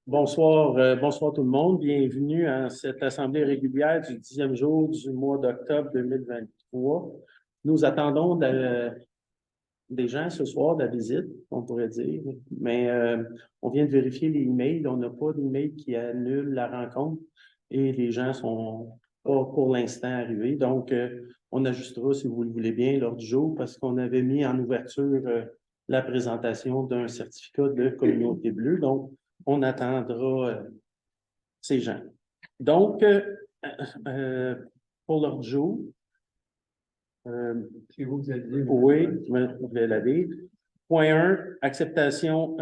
Bonsoir tout le monde. Bienvenue à cette assemblée régulière du 10e jour du mois d'octobre 2023. Nous attendons des gens ce soir, de la visite, on pourrait dire, mais on vient de vérifier les emails. On n'a pas d'email qui annule la rencontre et les gens sont pas pour l'instant arrivés. Donc, on ajustera, si vous le voulez bien, l'ordre du jour parce qu'on avait mis en ouverture la présentation d'un certificat de communauté bleue. Donc, on attendra ces gens. Donc, pour l'ordre du jour, Si vous avez dit, oui, je vais la lire. Point 1, acceptation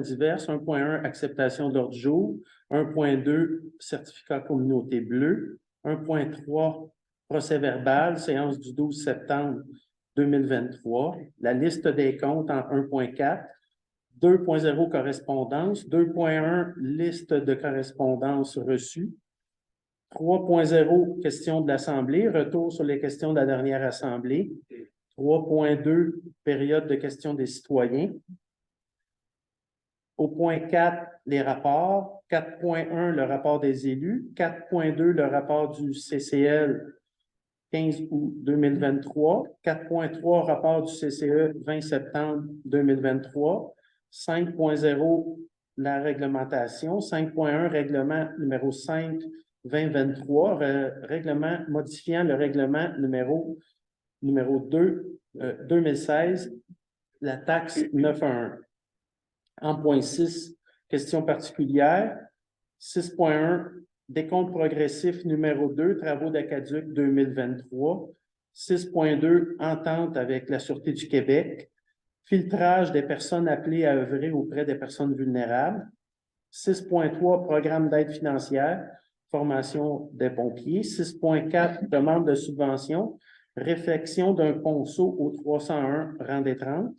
diverse. 1.1, acceptation de l'ordre du jour. 1.2, certificat communauté bleue. 1.3, procès verbal, séance du 12 septembre 2023. La liste des comptes en 1.4. 2.0, correspondance. 2.1, liste de correspondance reçue. 3.0, questions de l'Assemblée, retour sur les questions de la dernière Assemblée. 3.2, période de questions des citoyens. Au point 4, les rapports. 4.1, le rapport des élus. 4.2, le rapport du CCL 15 août 2023. 4.3, rapport du CCE 20 septembre 2023. 5.0, la réglementation. 5.1, règlement numéro 5 2023, règlement modifiant le règlement numéro 2 2016, la taxe 911. En point 6, question particulière. 6.1, décompte progressif numéro 2, travaux d'Aqueduc 2023. 6.2, entente avec la Sûreté du Québec. Filtrage des personnes appelées à œuvrer auprès des personnes vulnérables. 6.3, programme d'aide financière. Formation des pompiers. 6.4, demande de subvention, réfection d'un ponceau au 301 rang des 30.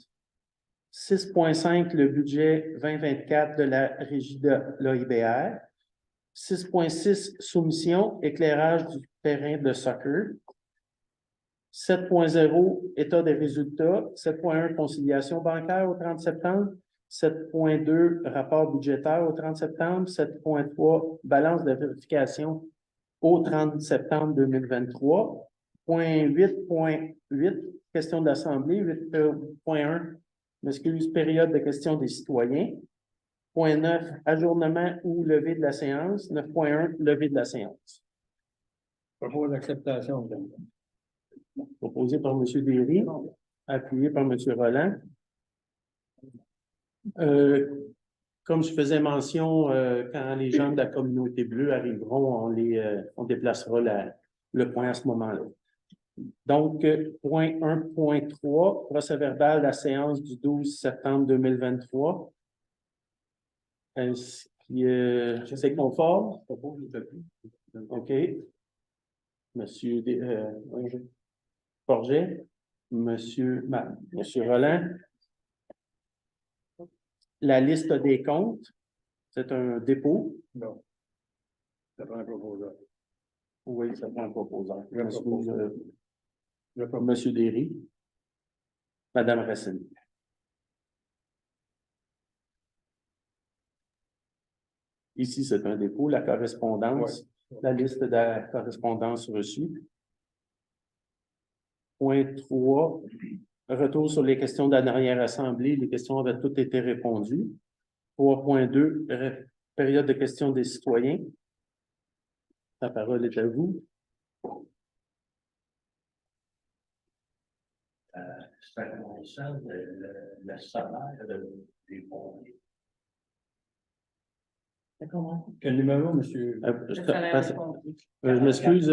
6.5, le budget 2024 de la régie de l'OIBR. 6.6, soumission, éclairage du terrain de soccer. 7.0, état des résultats. 7.1, conciliation bancaire au 30 septembre. 7.2, rapport budgétaire au 30 septembre. 7.3, balance de vérification au 30 septembre 2023. Point 8.8, question de l'Assemblée. 8.1, m'excuse, période de questions des citoyens. Point 9, ajournement ou levée de la séance. 9.1, levée de la séance. propose l'acceptation. Proposé par M. Derry, appuyé par M. Roland. Comme je faisais mention, quand les gens de la communauté bleue arriveront, on déplacera le point à ce moment-là. Donc, point 1.3, procès verbal de la séance du 12 septembre 2023. Est-ce que c'est conforme? OK. Monsieur Forget, Monsieur Roland. La liste des comptes, c'est un dépôt? Non. Ça prend un proposeur. Oui, ça prend un proposeur. Je propose. Monsieur Derry. Madame Racine. Ici, c'est un dépôt. La correspondance, la liste de la correspondance reçue. Point 3, retour sur les questions de la dernière Assemblée. Les questions avaient toutes été répondues. 3.2, période de questions des citoyens. La parole est à vous. Ça concerne le salaire des pompiers. Quel numéro, monsieur? Je m'excuse,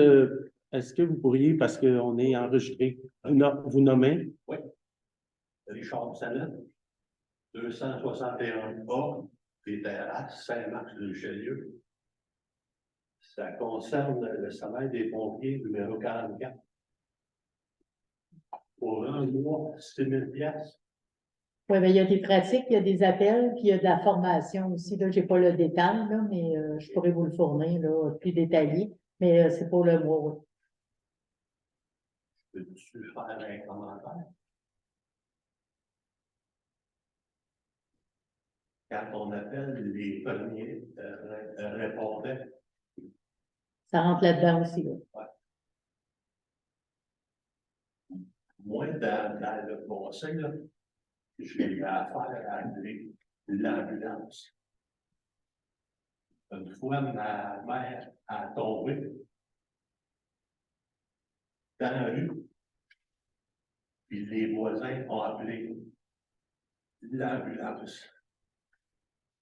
est-ce que vous pourriez, parce qu'on est enregistré, vous nommer? Oui. Richard Salet, 261A, PTRA, Saint-Marc-de-Richelieu. Ça concerne le salaire des pompiers numéro 44. Pour un mois, 6 000 piastres. Oui, bien, il y a des pratiques, il y a des appels, puis il y a de la formation aussi. Là, je n'ai pas le détail, là, mais je pourrais vous le fournir là, plus détaillé. Mais c'est pour le mois, oui. Peux-tu faire un commentaire? quand on appelle, les premiers répondaient. Ça rentre là-dedans aussi, là. Moi, dans le conseil, là, j'ai eu affaire à appeler l'ambulance. Une fois, ma mère a tombé dans la rue, puis les voisins ont appelé l'ambulance.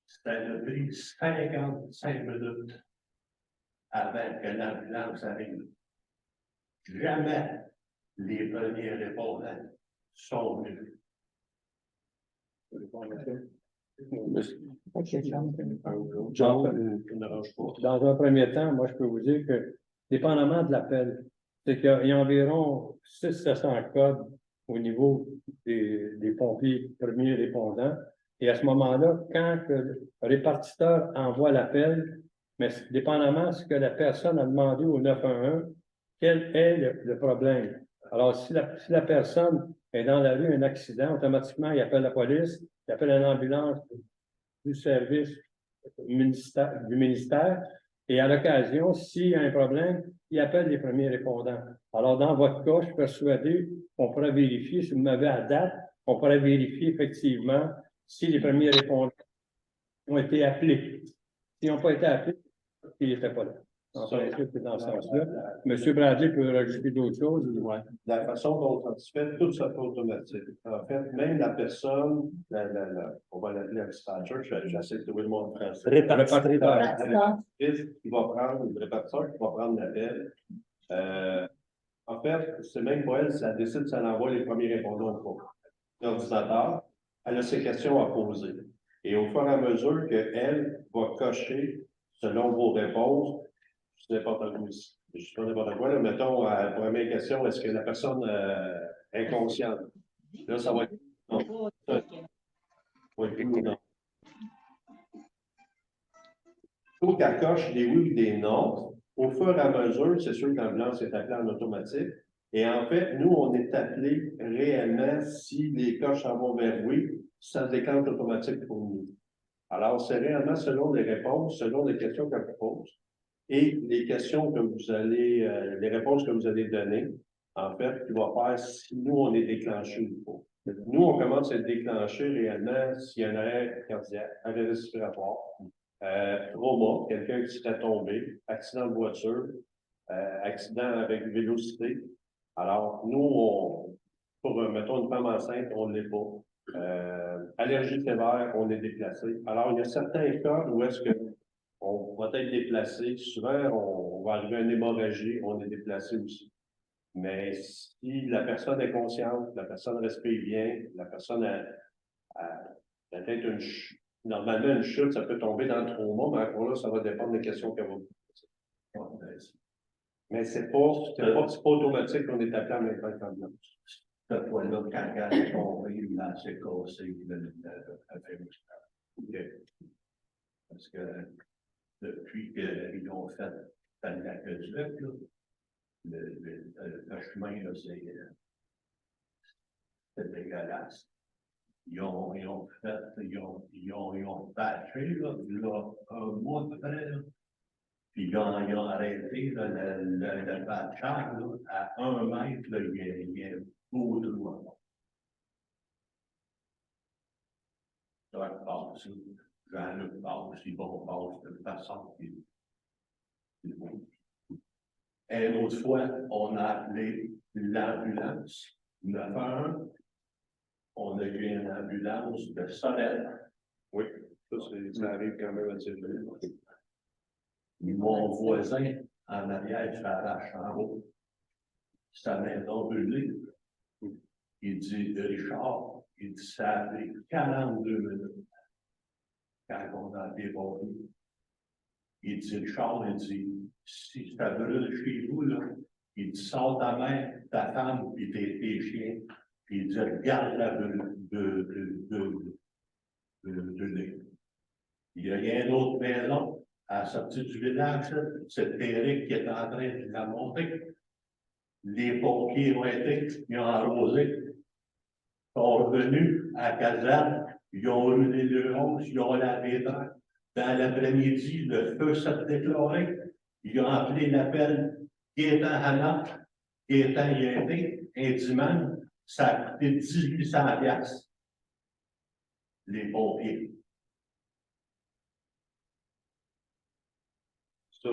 Ça a pris 55 minutes avant que l'ambulance arrive. Jamais les premiers répondants sont venus. Dans un premier temps, moi, je peux vous dire que, dépendamment de l'appel, c'est qu'il y a environ 600-700 codes au niveau des pompiers premiers répondants. Et à ce moment-là, quand le répartiteur envoie l'appel, mais dépendamment de ce que la personne a demandé au 911, quel est le problème? Alors, si la personne est dans la rue, un accident, automatiquement, il appelle la police, il appelle une ambulance du service du ministère, et à l'occasion, s'il y a un problème, il appelle les premiers répondants. Alors, dans votre cas, je suis persuadé qu'on pourrait vérifier, si vous m'avez à date, on pourrait vérifier effectivement si les premiers répondants ont été appelés. S'ils n'ont pas été appelés, ils n'étaient pas là. En principe, c'est dans ce sens-là. M. Bradley peut rajouter d'autres choses. Ouais. La façon dont ça se fait, tout ça fait automatique. En fait, même la personne, on va l'appeler un dispatcher, j'essaie de trouver le mot en français. Répartiteur. Qui va prendre, le répartiteur qui va prendre l'appel. En fait, c'est même pas elle, ça décide si elle envoie les premiers répondants ou pas. L'ordinateur, elle a ses questions à poser. Et au fur et à mesure qu'elle va cocher, selon vos réponses, je ne sais pas n'importe quoi, là, mettons, la première question, est-ce que la personne est consciente? Là, ça va être non. Oui, non. Il faut qu'elle coche des oui ou des non. Au fur et à mesure, c'est sûr que l'ambulance est appelée en automatique. Et en fait, nous, on est appelé réellement si les coches s'en vont vers oui, ça se déclenche automatique pour nous. Alors, c'est réellement selon les réponses, selon les questions qu'elle pose. Et les questions que vous allez, les réponses que vous allez donner, en fait, qui va faire si nous, on est déclenché ou pas. Nous, on commence à être déclenché réellement s'il y a un arrêt cardiaque, arrêt respiratoire, trauma, quelqu'un qui serait tombé, accident de voiture, accident avec vélocité. Alors, nous, mettons une femme enceinte, on ne l'est pas. Allergie sévère, on est déplacé. Alors, il y a certains cas où est-ce que on va être déplacé. Souvent, on va arriver à une hémorragie, on est déplacé aussi. Mais si la personne est consciente, la personne respire bien, la personne a peut-être une chute. Normalement, une chute, ça peut tomber dans le trauma, mais encore là, ça va dépendre des questions qu'elle va poser. Mais c'est pas automatique qu'on est appelé en même temps que l'ambulance. Cette fois-là, quand elle est tombée, là, c'est cassé, parce que depuis qu'ils ont fait l'aqueduc, le chemin, là, c'est dégueulasse. Ils ont battu, là, un mois à peu près, là. Puis ils ont arrêté là, le batchage à 1 mètre, là, il y a un beau trou en bas. Ça passe, Jean-Luc passe, ils vont passer de toute façon. Et une autre fois, on a appelé l'ambulance 911. On a eu une ambulance de Solène. Oui, ça arrive quand même assez vite. Mon voisin, en arrière, il s'arrache en haut. Sa maison brûlée. Il dit, Richard, il dit, ça a pris 42 minutes quand on a été pompiers. Il dit, Richard, il dit, si ça brûle chez vous, là, il dit, sors ta mère, ta femme, puis tes chiens. Puis il dit, regarde la brûlée. Il y a une autre maison à la sortie du village, c'est Eric qui est en train de la monter. Les pompiers ont été, ils ont arrosé, sont revenus à la caserne, Ils ont brûlé le 11, ils ont lavé dans l'après-midi, le feu s'est déclaré. Ils ont appelé l'appel Gaétan Hanna, Gaétan Yété, Indiman, ça a coûté 1800 piastres. Les pompiers.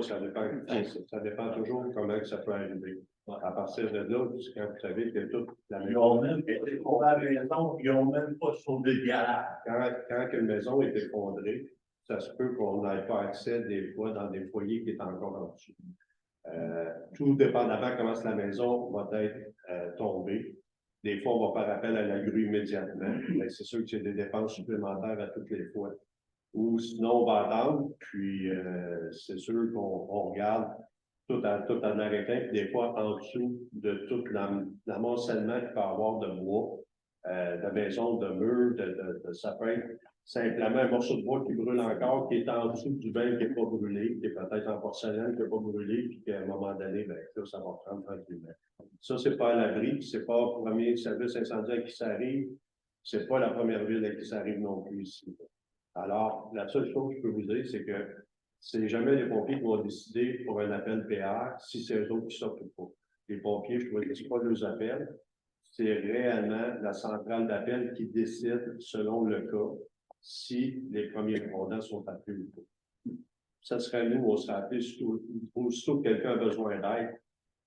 Ça dépend toujours comment ça peut arriver. À partir de là, quand vous savez que toute la Ils maison, ont même été pour la maison, ils n'ont même pas sauvé le garage. quand une maison est effondrée, ça se peut qu'on n'ait pas accès des fois dans des foyers qui sont encore en dessous. Tout dépendamment comment la maison va être tombée. Des fois, on va faire appel à la grue immédiatement. C'est sûr que c'est des dépenses supplémentaires à toutes les fois. Ou sinon, on va attendre, puis c'est sûr qu'on regarde tout en arrêtant, puis des fois, en dessous de tout l'amoncellement qu'il peut y avoir de bois, de maison, de murs, ça peut être simplement un morceau de bois qui brûle encore, qui est en dessous du bain qui n'est pas brûlé, qui est peut-être en porcelaine qui n'est pas brûlé, puis qu'à un moment donné, ben, là, ça va prendre tranquillement. Ça, c'est pas à l'abri, puis c'est pas le premier service incendie à qui ça arrive, c'est pas la première ville à qui ça arrive non plus ici. Alors, la seule chose que je peux vous dire, c'est que c'est jamais les pompiers qui vont décider pour un appel PR si c'est eux autres qui sortent ou pas. Les pompiers, je trouve que c'est pas leurs appels, c'est réellement la centrale d'appel qui décide, selon le cas, si les premiers répondants sont appelés ou pas. Ça serait nous, on serait appelés aussitôt que quelqu'un a besoin d'aide.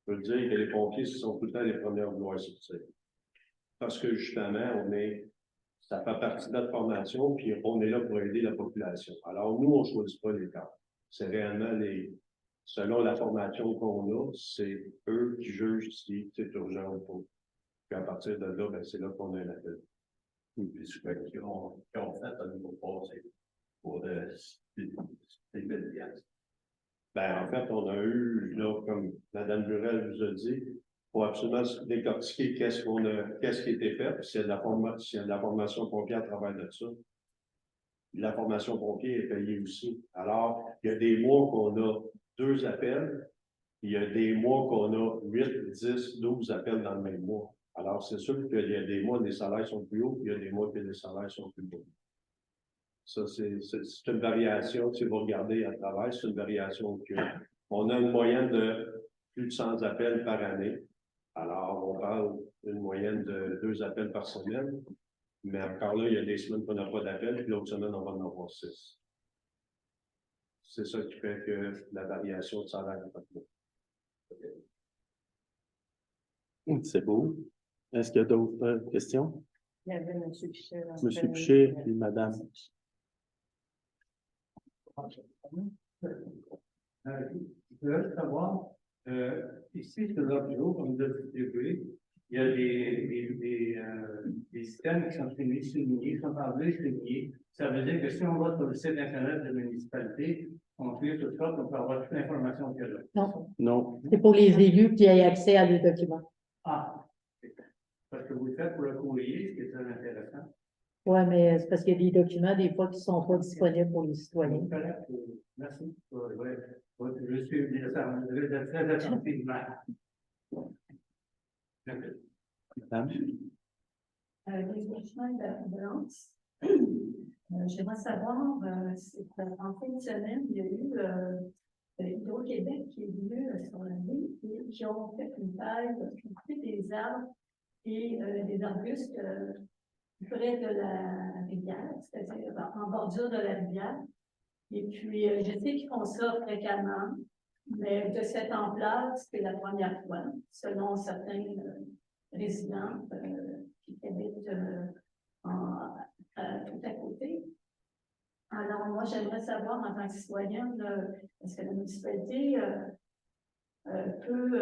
Je veux dire que les pompiers, ce sont tout le temps les premiers à vouloir sortir. Parce que justement, ça fait partie de notre formation, puis on est là pour aider la population. Alors, nous, on ne choisit pas les cas. C'est réellement selon la formation qu'on a, c'est eux qui jugent si c'est urgent ou pas. Puis à partir de là, ben, c'est là qu'on a un appel. Puis ceux qui ont fait un nouveau passé pour des belles pièces. Ben, en fait, on a eu, là, comme Mme Burel vous a dit, il faut absolument décortiquer qu'est-ce qui a été fait, puis s'il y a de la formation pompier à travers de ça. La formation pompier est payée aussi. Alors, il y a des mois qu'on a 2 appels, il y a des mois qu'on a 8, 10, 12 appels dans le même mois. Alors, c'est sûr qu'il y a des mois où les salaires sont plus hauts, puis il y a des mois où les salaires sont plus bas. Ça, c'est une variation, si vous regardez à travers, c'est une variation on a une moyenne de plus de 100 appels par année. Alors, on parle d'une moyenne de 2 appels par semaine. Mais encore là, il y a des semaines qu'on n'a pas d'appel, puis l'autre semaine, on va en avoir 6. C'est ça qui fait que la variation de salaire n'est pas trop. C'est beau. Est-ce qu'il y a d'autres questions? Il y avait M. Pichet. M. Pichet et Mme. Je voudrais savoir, ici, sur leur bureau, comme vous avez distribué, il y a des systèmes qui sont soulignés, sont enlevés, soulignés. Ça veut dire que si on va sur le site Internet de la municipalité, on clique sur ça, on peut avoir toute l'information qu'il y a là. Non, Non. c'est pour les élus qui aient accès à des documents. Ah, parce que vous le faites pour le courrier, ce qui est très intéressant. Oui, mais c'est parce qu'il y a des documents, des fois, qui ne sont pas disponibles pour les citoyens. Merci. Je suis très attentivement. Madame? Les documents d'ambulance. J'aimerais savoir, en fin de semaine, il y a eu Hydro-Québec qui est venu sur la ville et qui ont fait une taille, qui ont coupé des arbres et des arbustes près de la rivière, c'est-à-dire en bordure de la rivière. Et puis, je sais qu'ils font ça fréquemment, mais de cette ampleur, c'est la première fois, selon certains résidents qui habitent tout à côté. Alors, moi, j'aimerais savoir, en tant que citoyenne, est-ce que la municipalité peut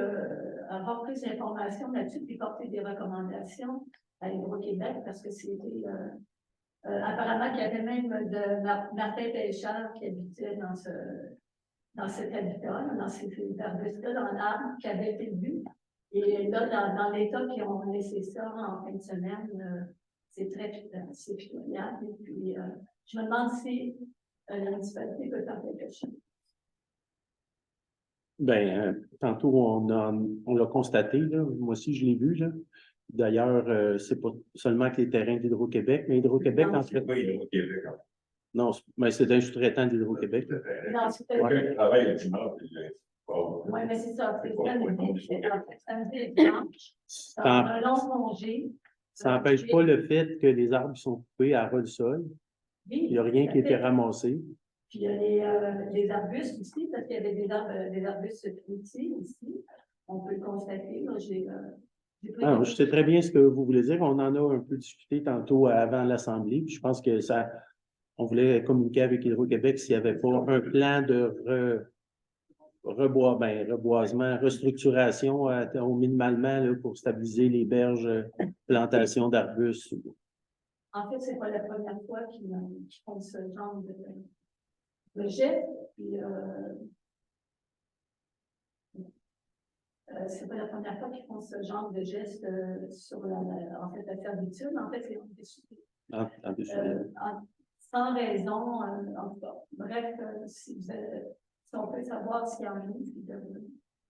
avoir plus d'informations là-dessus et porter des recommandations à Hydro-Québec, parce que c'était apparemment qu'il y avait même de Martin Pêcheur qui habitait dans cet habitat, dans ces arbustes-là, dans l'arbre qui avait été vu. Et là, dans l'état qui ont laissé ça en fin de semaine, c'est pitoyable. Et puis, je me demande si la municipalité peut faire quelque chose. Ben, tantôt, on l'a constaté, là. Moi aussi, je l'ai vu, là. D'ailleurs, c'est pas seulement que les terrains d'Hydro-Québec, mais Hydro-Québec, Non, en fait, non, mais c'est un sous-traitant d'Hydro-Québec. Non, c'est pas Ouais. Oui, mais c'est ça, c'est ça, samedi et dimanche, on Ça a un long congé. n'empêche pas le fait que les arbres sont coupés à ras du sol. Il n'y a rien qui a été ramassé. Puis il y a les arbustes aussi, parce qu'il y avait des arbustes fruitiers ici. On peut le constater. Là, j'ai pris Ah, quelques- je sais très bien ce que vous voulez dire. On en a un peu discuté tantôt avant l'Assemblée. Puis je pense que ça, on voulait communiquer avec Hydro-Québec s'il n'y avait pas un plan de reboisement, restructuration au minimalement là, pour stabiliser les berges, plantations d'arbustes. En fait, c'est pas la première fois qu'ils font ce genre de geste. Puis, c'est pas la première fois qu'ils font ce genre de geste sur en fait, la servitude. En fait, c'est En dessous. sans raison, en tout cas. Bref, si on peut savoir ce qu'il y en a, puis de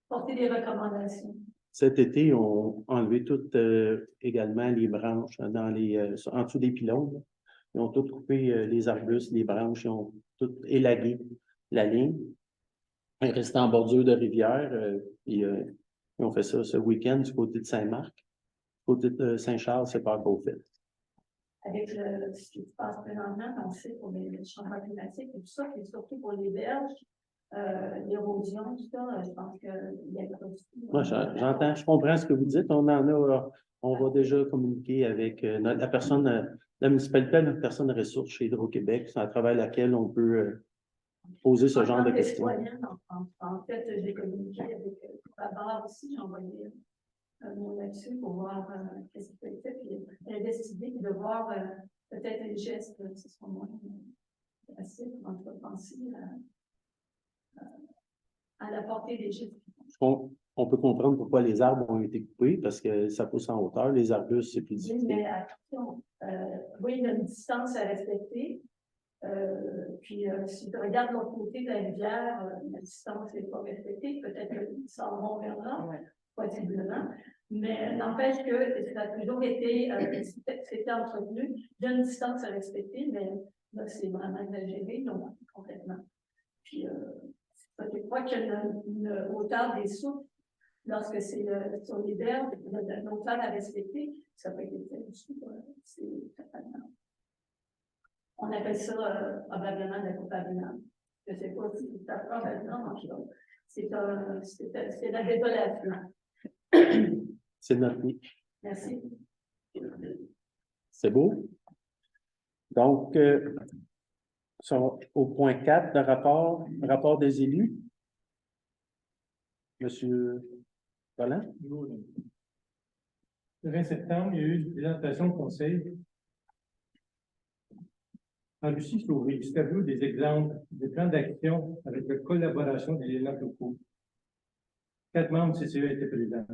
porter des recommandations. Cet été, on a enlevé toutes également les branches dans en dessous des pylônes. Là. Ils ont tout coupé les arbustes, les branches, ils ont tout élagué la ligne. Ils restent en bordure de rivière. Ils ont fait ça ce week-end du côté de Saint-Marc. Du côté de Saint-Charles, c'est pas encore fait. Avec ce qui se passe présentement, on sait pour les changements climatiques et tout ça, et surtout pour les berges, l'érosion, tout ça, je pense qu'il y a Moi, j'entends, je comprends ce que vous dites. On va déjà communiquer avec la personne, la municipalité, notre personne ressource chez Hydro-Québec, c'est à travers laquelle on peut poser ce genre de questions. En fait, j'ai communiqué avec Barbara aussi, j'ai envoyé un mot là-dessus pour voir qu'est-ce qui peut être fait, puis elle a décidé de voir peut-être un geste, ce sera moins facile, en tout cas, penser à la portée des gestes. On peut comprendre pourquoi les arbres ont été coupés, parce que ça pousse en hauteur. Les arbustes, c'est plus Oui, difficile. mais attention, oui, il y a une distance à respecter. Puis, si tu regardes l'autre côté de la rivière, la distance n'est pas respectée. Peut-être qu'ils s'en vont vers là, possiblement. Mais n'empêche que ça a toujours été, c'était entretenu. Il y a une distance à respecter, mais là, c'est vraiment exagéré, donc complètement. Puis, je crois qu'il y a une hauteur des souffles lorsque c'est sur les berges, il y a une hauteur à respecter. Ça peut être fait aussi. C'est totalement. On appelle ça probablement la coupablement. Je ne sais pas si c'est ça probablement, c'est la désolation. C'est notre. Merci. C'est beau. Donc, au point 4, le rapport des élus. Monsieur Roland? Le 20 septembre, il y a eu une présentation au conseil. En Lucie Sauvé, du tableau des exemples des plans d'action avec la collaboration des élèves locaux. 4 membres du CCE étaient présents.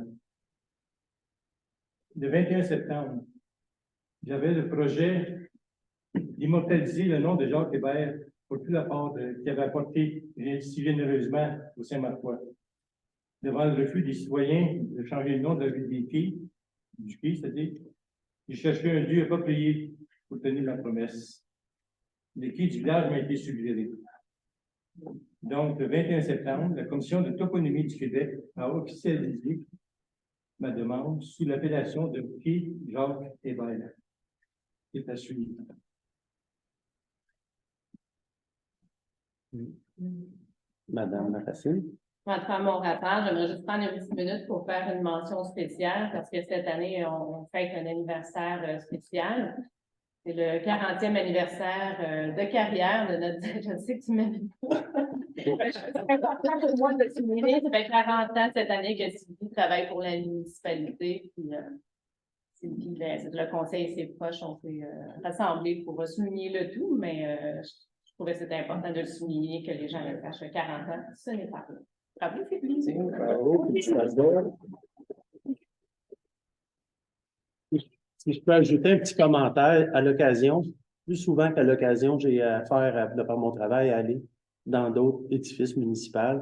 Le 21 septembre, j'avais le projet d'immortaliser le nom de Jacques Hébert pour tout l'apport qu'il avait apporté si généreusement au Saint-Marcois. Devant le refus des citoyens de changer le nom de la ville des quais, du quai, c'est-à-dire, ils cherchaient un lieu approprié pour tenir la promesse. Les quais du village m'ont été suggérés. Donc, le 21 septembre, la Commission de toponymie du Québec a officialisé ma demande sous l'appellation de quai Jacques Hébert. C'est à suivre. Madame Racine. À travers mon rapport, j'aimerais juste prendre une petite minute pour faire une mention spéciale parce que cette année, on fête un anniversaire spécial. C'est le 40e anniversaire de carrière de notre... Je sais que tu m'aimes pas. C'est important pour moi de souligner. Ça fait 40 ans cette année que Sylvie travaille pour la municipalité. Puis, Sylvie, le conseil et ses proches ont été rassemblés pour souligner le tout, mais je trouvais que c'était important de le souligner, que les gens le sachent. 40 ans, ce n'est pas vrai. Bravo, c'est plaisir. Si je peux ajouter un petit commentaire à l'occasion, plus souvent qu'à l'occasion, j'ai affaire, de par mon travail, à aller dans d'autres édifices municipaux.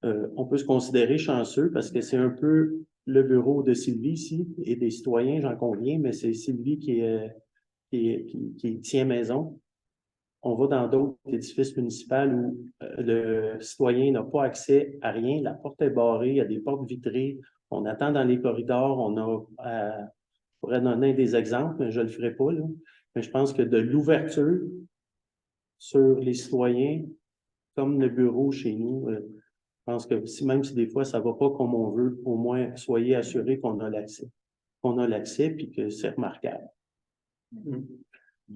On peut se considérer chanceux parce que c'est un peu le bureau de Sylvie ici et des citoyens, j'en conviens, mais c'est Sylvie qui tient maison. On va dans d'autres édifices municipaux où le citoyen n'a pas accès à rien, la porte est barrée, il y a des portes vitrées, on attend dans les corridors, je pourrais donner des exemples, mais je ne le ferai pas, là. Mais je pense que de l'ouverture sur les citoyens, comme le bureau chez nous, je pense que même si des fois ça ne va pas comme on veut, au moins soyez assurés qu'on a l'accès. Qu'on a l'accès puis que c'est remarquable.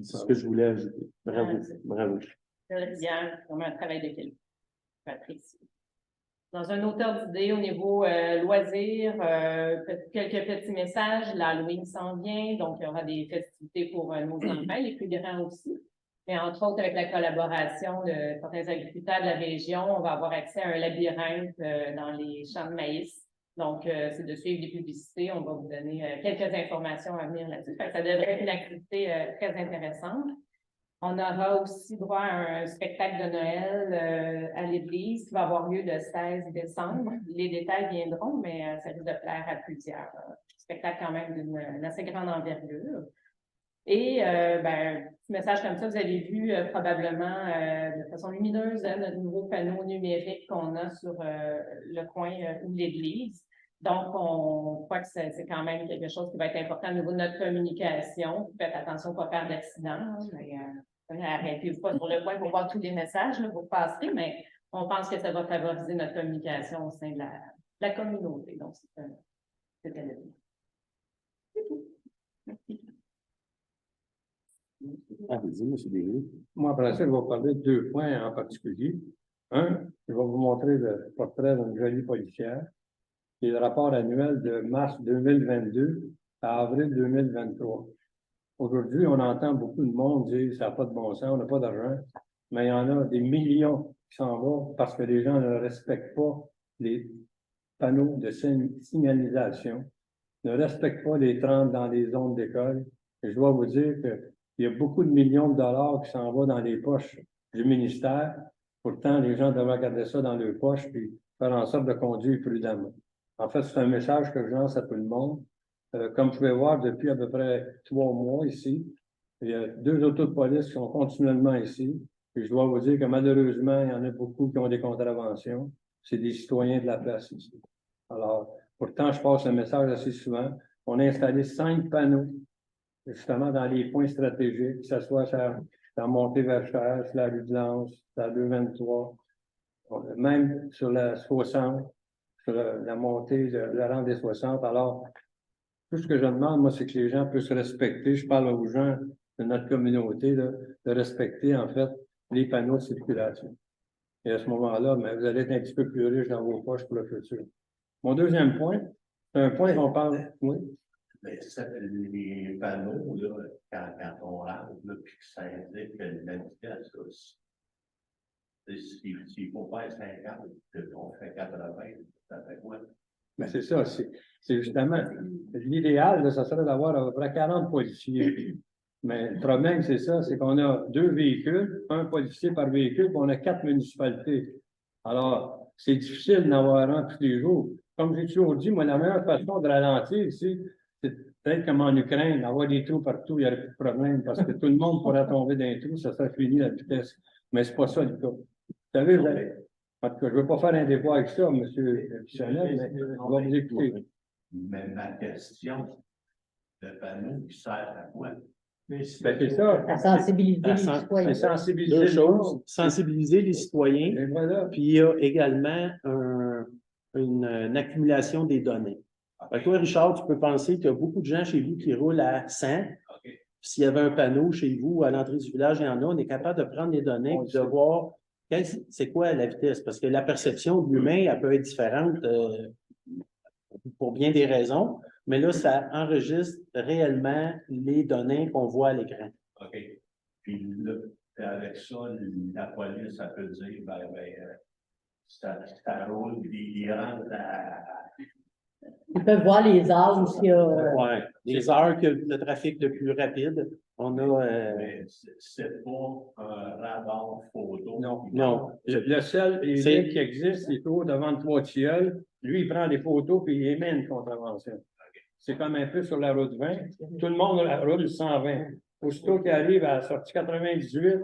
C'est ce que je voulais ajouter. Bravo, bravo. Bien, vraiment un travail de qualité. Patrice. Dans un auteur d'idées au niveau loisirs, quelques petits messages. L'Halloween s'en vient, donc il y aura des festivités pour nos enfants, les plus grands aussi. Mais entre autres, avec la collaboration de certains agriculteurs de la région, on va avoir accès à un labyrinthe dans les champs de maïs. Donc, c'est de suivre les publicités. On va vous donner quelques informations à venir là-dessus. Ça devrait être une activité très intéressante. On aura aussi droit à un spectacle de Noël à l'église qui va avoir lieu le 16 décembre. Les détails viendront, mais ça risque de plaire à plusieurs. Spectacle quand même d'une assez grande envergure. Et petit message comme ça, vous avez vu probablement de façon lumineuse notre nouveau panneau numérique qu'on a sur le coin ou l'église. Donc, on croit que c'est quand même quelque chose qui va être important au niveau de notre communication. Faites attention, pas faire d'accident. Arrêtez-vous pas sur le point pour voir tous les messages, là, vous passerez, mais on pense que ça va favoriser notre communication au sein de la communauté. Donc, c'était le but. C'est tout. Merci. Vas-y, M. Desgris. Moi, après ça, je vais parler de 2 points en particulier. Un, je vais vous montrer le portrait d'une jolie policière, qui est le rapport annuel de mars 2022 à avril 2023. Aujourd'hui, on entend beaucoup de monde dire ça n'a pas de bon sens, on n'a pas d'argent, mais il y en a des millions qui s'en vont parce que les gens ne respectent pas les panneaux de signalisation, ne respectent pas les 30 dans les zones d'école. Et je dois vous dire qu'il y a beaucoup de millions de dollars qui s'en vont dans les poches du ministère. Pourtant, les gens devraient garder ça dans leurs poches et faire en sorte de conduire prudemment. En fait, c'est un message que je lance à tout le monde. Comme vous pouvez voir, depuis à peu près 3 mois ici, il y a 2 autos de police qui sont continuellement ici. Et je dois vous dire que malheureusement, il y en a beaucoup qui ont des contraventions. C'est des citoyens de la place ici. Alors, pourtant, je passe le message assez souvent. On a installé 5 panneaux, justement, dans les points stratégiques, que ce soit sur la montée vers Cher, sur la rue de Lens, sur la 223, même sur la 60, sur la montée de la rang des 60. Alors, tout ce que je demande, moi, c'est que les gens puissent respecter, je parle aux gens de notre communauté, là, de respecter, en fait, les panneaux de circulation. Et à ce moment-là, ben, vous allez être un petit peu plus riche dans vos poches pour le futur. Mon deuxième point, c'est un point qu'on parle, oui. Mais les panneaux, là, quand on rentre, là, puis que ça indique la vitesse, s'il faut faire 50, on fait 80, ça fait quoi? Ben, c'est ça, c'est justement l'idéal, ça serait d'avoir à peu près 40 policiers. Mais le problème, c'est ça, c'est qu'on a 2 véhicules, 1 policier par véhicule, puis on a 4 municipalités. Alors, c'est difficile d'en avoir un tous les jours. Comme j'ai toujours dit, moi, la meilleure façon de ralentir ici, c'est peut-être comme en Ukraine, avoir des trous partout, il n'y aurait plus de problème, parce que tout le monde pourrait tomber dans un trou, ça serait fini la vitesse. Mais c'est pas ça le cas. Vous savez, en tout cas, je ne veux pas faire un débat avec ça, M. Bissonnette, mais on va vous écouter. Mais ma question, le panneau qui sert à quoi? Ben, c'est ça. À sensibiliser les citoyens. C'est sensibiliser 2 le choses. monde. Sensibiliser les citoyens, Et voilà. puis il y a également une accumulation des données. Fait que toi, Richard, tu peux penser qu'il y a beaucoup de gens chez vous qui roulent à 100. S'il y avait un panneau chez vous, à l'entrée du village, il y en a, on est capable de prendre les données et de voir c'est quoi la vitesse. Parce que la perception de l'humain, elle peut être différente pour bien des raisons, mais là, ça enregistre réellement les données qu'on voit à l'écran. OK. Puis là, avec ça, la police, ça peut dire, ça roule, puis il rentre à... Ils peuvent voir les heures où il y a. Ouais. Les heures que le trafic le plus rapide. On a, Mais c'est pas un radar photo. Non. non, Le seul C'est- élu qui existe, il est devant le toit de ciel. Lui, il prend des photos puis il émet une contravention. C'est comme un peu sur la route 20. Tout le monde roule 120. Aussitôt qu'il arrive à la sortie 98,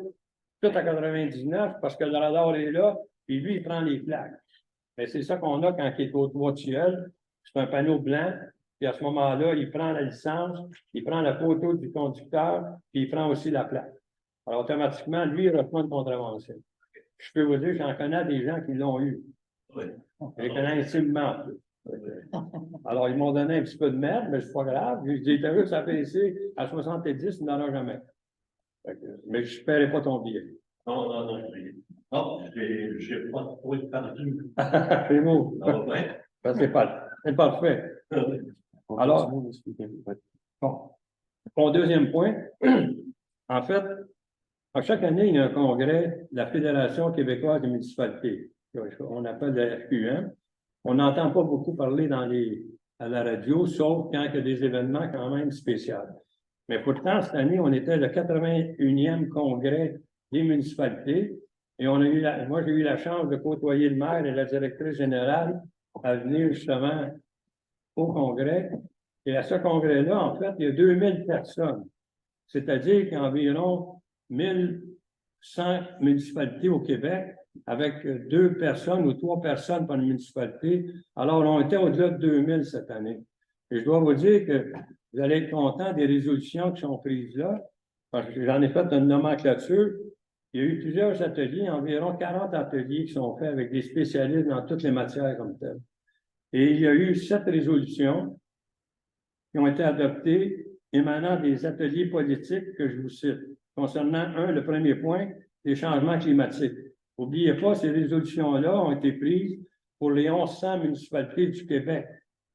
tout à 99, parce que le radar est là, puis lui, il prend les plaques. Mais c'est ça qu'on a quand il est au toit de ciel. C'est un panneau blanc. Puis à ce moment-là, il prend la licence, il prend la photo du conducteur, puis il prend aussi la plaque. Alors, automatiquement, lui, il reçoit une contravention. Je peux vous dire, j'en connais des gens qui l'ont eu. Oui. Je les connais intimement. Alors, ils m'ont donné un petit peu de merde, mais c'est pas grave. J'ai dit, t'as vu, ça fait ici, à 70, il n'en a jamais. Mais je ne paierai pas ton billet. Non, j'ai pas de point perdu. C'est beau. Ça va bien. Ça, c'est parfait. Alors, bon. Mon deuxième point, en fait, à chaque année, il y a un congrès de la Fédération québécoise des municipalités. On appelle la FQM. On n'entend pas beaucoup parler à la radio, sauf quand il y a des événements quand même spéciaux. Mais pourtant, cette année, on était le 81e congrès des municipalités et moi, j'ai eu la chance de côtoyer le maire et la directrice générale à venir justement au congrès. Et à ce congrès-là, en fait, il y a 2000 personnes. C'est-à-dire qu'il y a environ 1100 municipalités au Québec avec 2 personnes ou 3 personnes par municipalité. Alors, on était au-delà de 2000 cette année. Et je dois vous dire que vous allez être content des résolutions qui sont prises là, parce que j'en ai fait une nomenclature. Il y a eu plusieurs ateliers, environ 40 ateliers qui sont faits avec des spécialistes dans toutes les matières comme telles. Et il y a eu 7 résolutions qui ont été adoptées émanant des ateliers politiques que je vous cite. Concernant le premier point, les changements climatiques. N'oubliez pas, ces résolutions-là ont été prises pour les 1100 municipalités du Québec.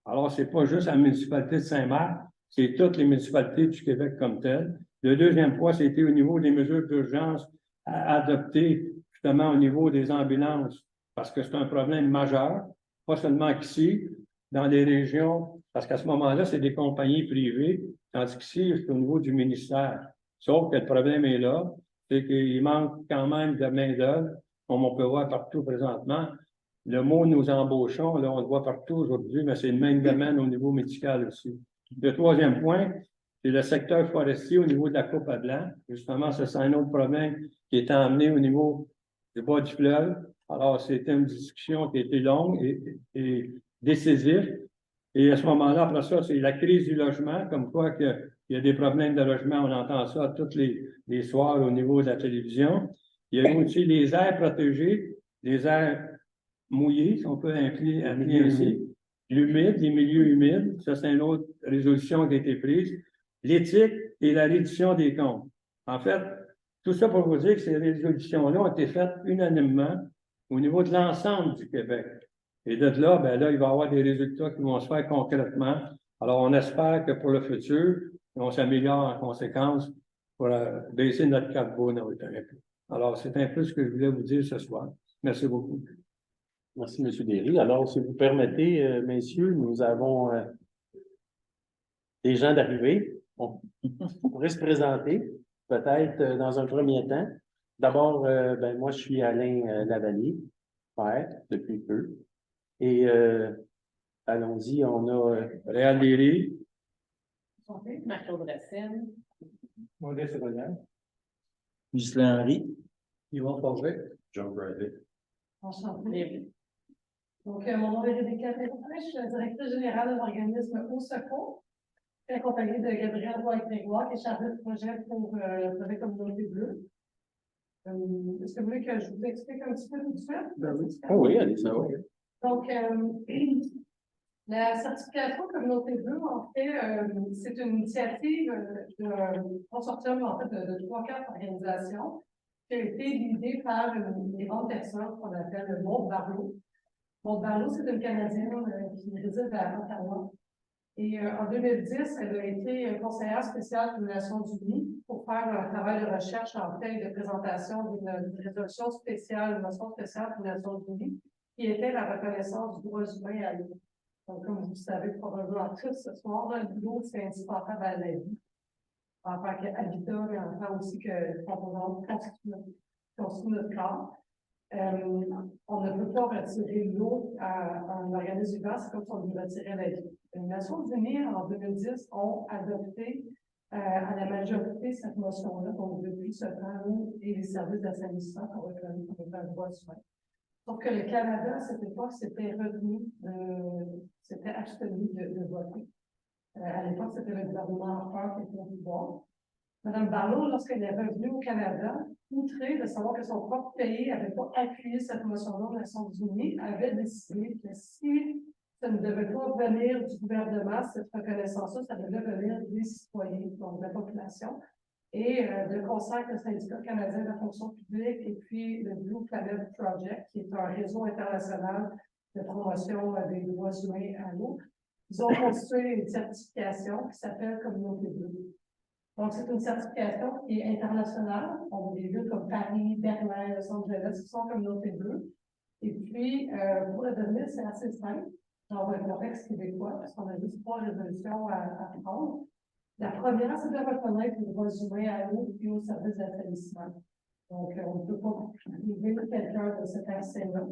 Alors, ce n'est pas juste la municipalité de Saint-Marc, c'est toutes les municipalités du Québec comme telles. Le deuxième point, c'était au niveau des mesures d'urgence à adopter justement au niveau des ambulances, parce que c'est un problème majeur, pas seulement qu'ici, dans les régions, parce qu'à ce moment-là, c'est des compagnies privées, tandis qu'ici, c'est au niveau du ministère. Sauf que le problème est là, c'est qu'il manque quand même de main-d'œuvre, comme on peut voir partout présentement. Le mot « nous embauchons », là, on le voit partout aujourd'hui, mais c'est le même domaine au niveau médical aussi. Le troisième point, c'est le secteur forestier au niveau de la coupe à blanc. Justement, c'est un autre problème qui est emmené au niveau du bas du fleuve. Alors, c'était une discussion qui a été longue et décisive. Et à ce moment-là, après ça, c'est la crise du logement, comme quoi qu'il y a des problèmes de logement, on entend ça tous les soirs au niveau de la télévision. Il y a aussi les aires protégées, les aires mouillées, si on peut appeler ainsi, l'humide, les milieux humides, ça c'est une autre résolution qui a été prise, l'éthique et la réduction des comptes. En fait, tout ça pour vous dire que ces résolutions-là ont été faites unanimement au niveau de l'ensemble du Québec. Et de là, ben là, il va y avoir des résultats qui vont se faire concrètement. Alors, on espère que pour le futur, on s'améliore en conséquence pour baisser notre carbone un peu. Alors, c'est un peu ce que je voulais vous dire ce soir. Merci beaucoup. Merci, M. Derry. Alors, si vous permettez, messieurs, nous avons des gens d'arrivée. On pourrait se présenter, peut-être dans un premier temps. D'abord, moi, je suis Alain Lavallée, père, depuis peu. Et allons-y, on a Réal Derry. Marc-Claude Racine. Maurice Roland. Ghislain Henry. Yvon Forget. John Bradley. Enchanté. Donc, mon nom est Rebecca Perrin, je suis la directrice générale de l'organisme Au Secours. Je suis accompagnée de Gabrielle Roy-Grégoire, qui est chargée de projet pour le projet Communauté Bleue. Est-ce que vous voulez que je vous explique un petit peu tout de suite? oui, allez-y. Donc, la certification Communauté Bleue, en fait, c'est une initiative d'un consortium en fait, de 3-4 organisations qui a été guidée par une grande personne qu'on appelle Maud Barlow. Maud Barlow, c'est une Canadienne qui réside à Ottawa. Et en 2010, elle a été conseillère spéciale des Nations Unies pour faire un travail de recherche en fait de présentation d'une résolution spéciale, une motion spéciale des Nations Unies, qui était la reconnaissance du droit humain à l'eau. Donc, comme vous le savez probablement tous ce soir, l'eau, c'est indispensable à la vie. en tant qu'habitat, mais en tant aussi que composante constitue notre corps. On ne peut pas retirer l'eau à un organisme vivant, c'est comme si on lui retirait la vie. Les Nations Unies, en 2010, ont adopté à la majorité cette notion-là, donc depuis ce temps, l'eau et les services d'assainissement qu'on reconnaît comme un droit humain. Sauf que le Canada, à cette époque, s'était abstenu de voter. À l'époque, c'était le gouvernement Harper qui était au pouvoir. Mme Barlow, lorsqu'elle est revenue au Canada, outrée de savoir que son propre pays n'avait pas appuyé cette motion-là aux Nations Unies, avait décidé que si ça ne devait pas venir du gouvernement, cette reconnaissance-là, ça devait venir des citoyens, donc de la population. Et de concert avec le syndicat canadien de la fonction publique et puis le Blue Planet Project, qui est un réseau international de promotion des droits humains à l'eau, ils ont constitué une certification qui s'appelle Communauté bleue. Donc, c'est une certification qui est internationale. On a des villes comme Paris, Berlin, Los Angeles qui sont Communauté bleue. Et puis, pour le devenir, c'est assez simple, dans un contexte québécois, parce qu'on a juste 3 résolutions à prendre. La première, c'est de reconnaître les droits humains à l'eau et au service d'assainissement. Donc, on ne peut pas priver quelqu'un de cet accès-là.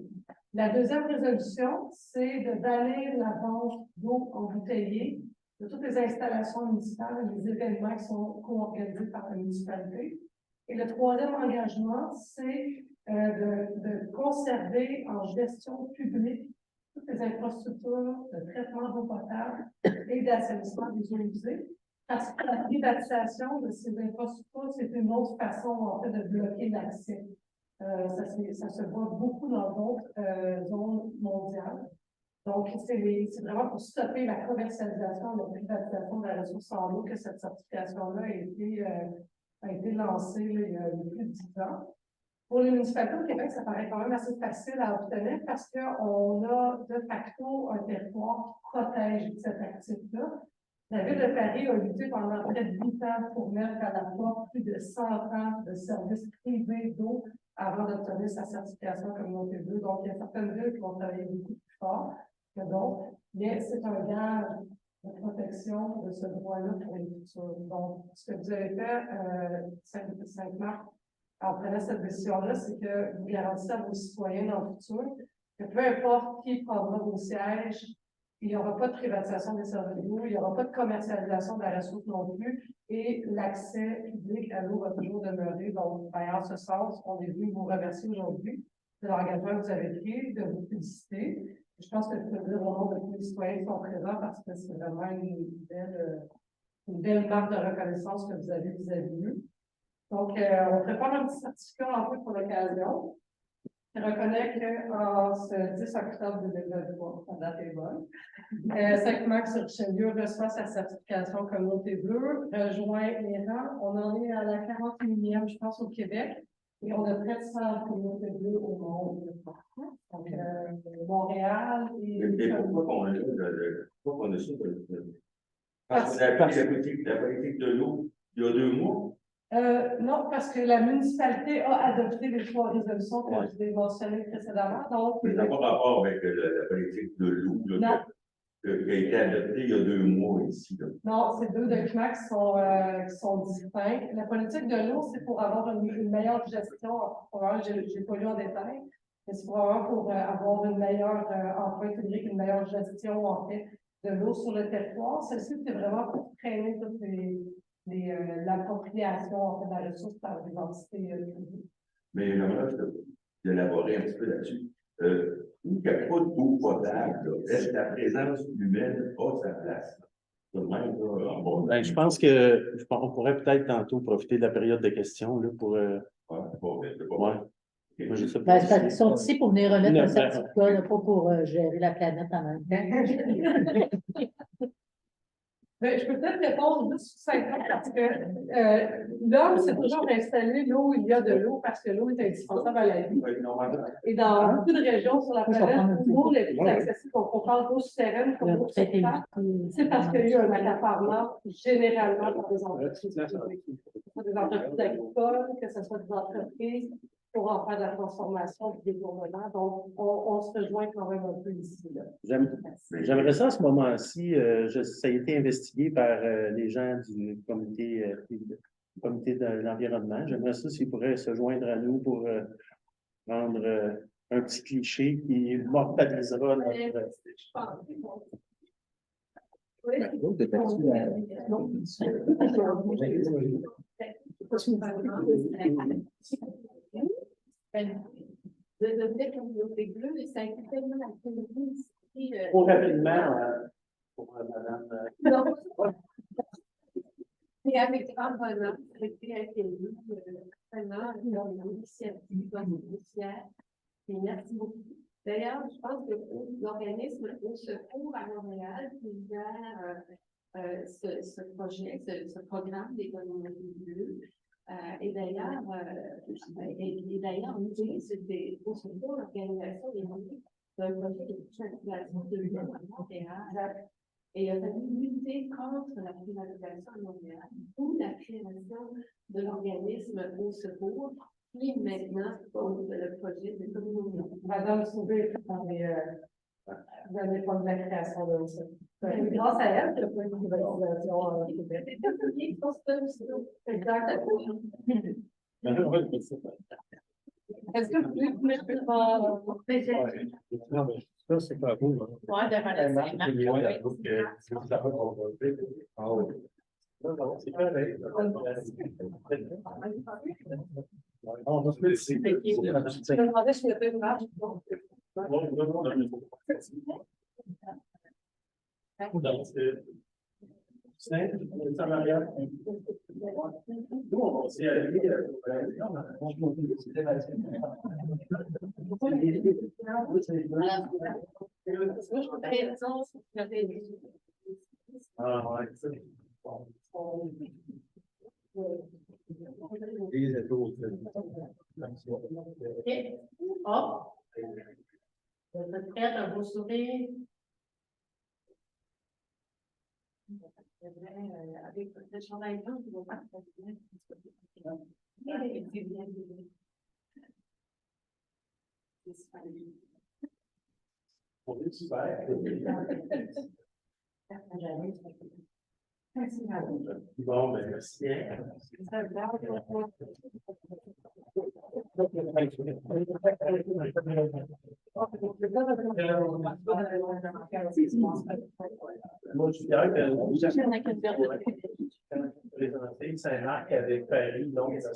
La deuxième résolution, c'est de bannir la vente d'eau embouteillée de toutes les installations municipales et les événements qui sont co-organisés par la municipalité. Et le troisième engagement, c'est de conserver en gestion publique toutes les infrastructures de traitement d'eau potable et d'assainissement des eaux usées. Parce que la privatisation de ces infrastructures, c'est une autre façon, en fait, de bloquer l'accès. Ça se voit beaucoup dans d'autres zones mondiales. Donc, c'est vraiment pour stopper la commercialisation, la privatisation de la ressource en eau que cette certification-là a été lancée là, il y a plus de 10 ans. Pour les municipalités au Québec, ça paraît quand même assez facile à obtenir parce qu'on a de facto un territoire qui protège cet actif-là. La Ville de Paris a lutté pendant près de 8 ans pour mettre à la porte plus de 100 ans de services privés d'eau avant d'obtenir sa certification Communauté bleue. Donc, il y a certaines villes qui vont travailler beaucoup plus fort que d'autres, mais c'est un gage de protection de ce droit-là pour les futurs. Donc, ce que vous avez fait, 5 mars, en prenant cette décision-là, c'est que vous garantissez à vos citoyens dans le futur que peu importe qui prendra vos sièges, il n'y aura pas de privatisation des services d'eau, il n'y aura pas de commercialisation de la ressource non plus, et l'accès public à l'eau va toujours demeurer. Donc, en ce sens, on est venu vous remercier aujourd'hui de l'engagement que vous avez pris, de vous féliciter. Je pense que je peux dire au nom de tous les citoyens qui sont présents parce que c'est vraiment une belle marque de reconnaissance que vous avez vis-à-vis d'eux. Donc, on prépare un petit certificat en fait pour l'occasion. Je reconnais qu'en ce 10 octobre 2023, la date est bonne, 5 Max sur Richelieu reçoit sa certification Communauté bleue, rejoint les rangs. On en est à la 41e, je pense, au Québec, et on a près de 100 communautés bleues au monde. Donc, Montréal et pourquoi on a ça? Parce qu'on a appris la politique de l'eau il y a 2 mois. Non, parce que la municipalité a adopté les 3 résolutions que je vous ai mentionnées précédemment. Donc, mais ça n'a pas rapport avec la politique de l'eau qui a été adoptée il y a 2 mois ici. Là. Non, ces 2 documents qui sont distincts. La politique de l'eau, c'est pour avoir une meilleure gestion. Je n'ai pas lu en détail, mais c'est vraiment pour avoir une meilleure empreinte hydrique, une meilleure gestion en fait de l'eau sur le territoire. Celle-ci, c'est vraiment pour traîner toutes l'appropriation en fait, de la ressource par des entités publiques. Mais j'aimerais élaborer un petit peu là-dessus. Il n'y a pas d'eau potable. Est-ce que la présence humaine a sa place? Ben, je pense qu'on pourrait peut-être tantôt profiter de la période de questions là, pour. Moi, je sais pas Ils sont ici pour venir remettre un certificat, là, pas pour gérer la planète en même temps. Je peux peut-être répondre juste succinctement parce que l'homme s'est toujours installé là où il y a de l'eau parce que l'eau est indispensable à la vie. Et dans beaucoup de régions sur la planète, l'eau est plus accessible. Donc, on parle d'eau souterraine comme d'eau surface. C'est parce qu'il y a eu un accaparement généralement par des entreprises. Que ce soit des entreprises agricoles, que ce soit des entreprises pour en faire de la transformation du détournement. Donc, on se rejoint quand même un peu ici, là. J'aimerais ça à ce moment-ci, ça a été investigué par les gens du comité de l'environnement. J'aimerais ça s'ils pourraient se joindre à nous pour prendre un petit cliché qui mortalisera notre. De fait, comme vous avez vu, ça a été tellement la communauté. Trop rapidement, pour madame. Non. Et avec grand bonheur, ça a été accueilli, vraiment, l'initiative initiale. Et merci beaucoup. D'ailleurs, je pense que l'organisme Au Secours à Montréal qui gère ce projet, ce programme d'économie bleue. Et d'ailleurs, on utilise Au Secours, l'organisation des moyens d'un projet de privatisation de l'île à Montréal. Et il a fallu lutter contre la privatisation à Montréal, ou la création de l'organisme Au Secours, qui maintenant pose le projet de communauté. Madame Sauvé, vous n'avez pas de la création de ça. C'est grâce à elle qu'il y a pas une privatisation au Québec. Exact. Est-ce que vous pouvez mettre Non, mais ça, c'est pas beau. Ouais, devant Non, c'est pareil. Je me demandais s'il y avait une marche. Oh. Vous êtes prête à vous sourire? Avec le chandail blanc, ils vont pas très bien. Bon, ben, merci. Moi, je suis fier que présenter Saint-Marc avec Paris, donc ça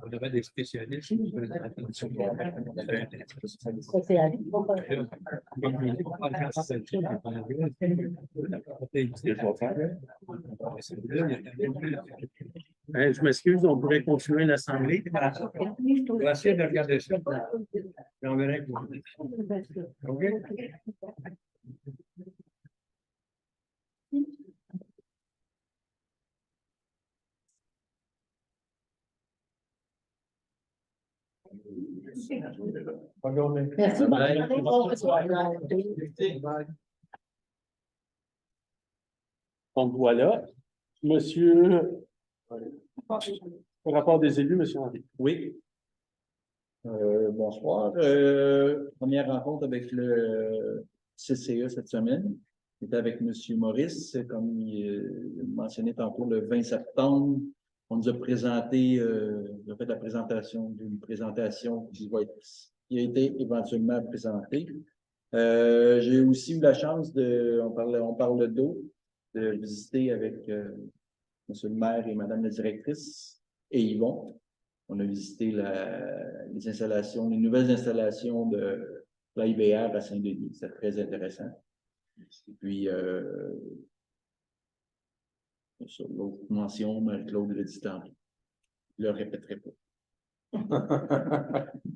On avait des spécialistes qui Ça, c'est à lui. Je m'excuse, on pourrait continuer l'assemblée. On va essayer de regarder ça. Et on verra que OK? Bonne journée. Merci. Donc voilà, monsieur, le rapport des élus, monsieur Henry. Oui. Bonsoir. Première rencontre avec le CCE cette semaine. J'étais avec M. Maurice, comme il mentionnait tantôt, le 20 septembre. On nous a présenté, on a fait la présentation d'une présentation qui a été éventuellement présentée. J'ai aussi eu la chance on parle d'eau, de visiter avec M. le maire et Mme la directrice et Yvon. On a visité les installations, les nouvelles installations de l'IBR à Saint-Denis. C'est très intéressant. Et puis, sur l'autre mention, Marie-Claude l'a dit tantôt. Je ne le répéterai pas.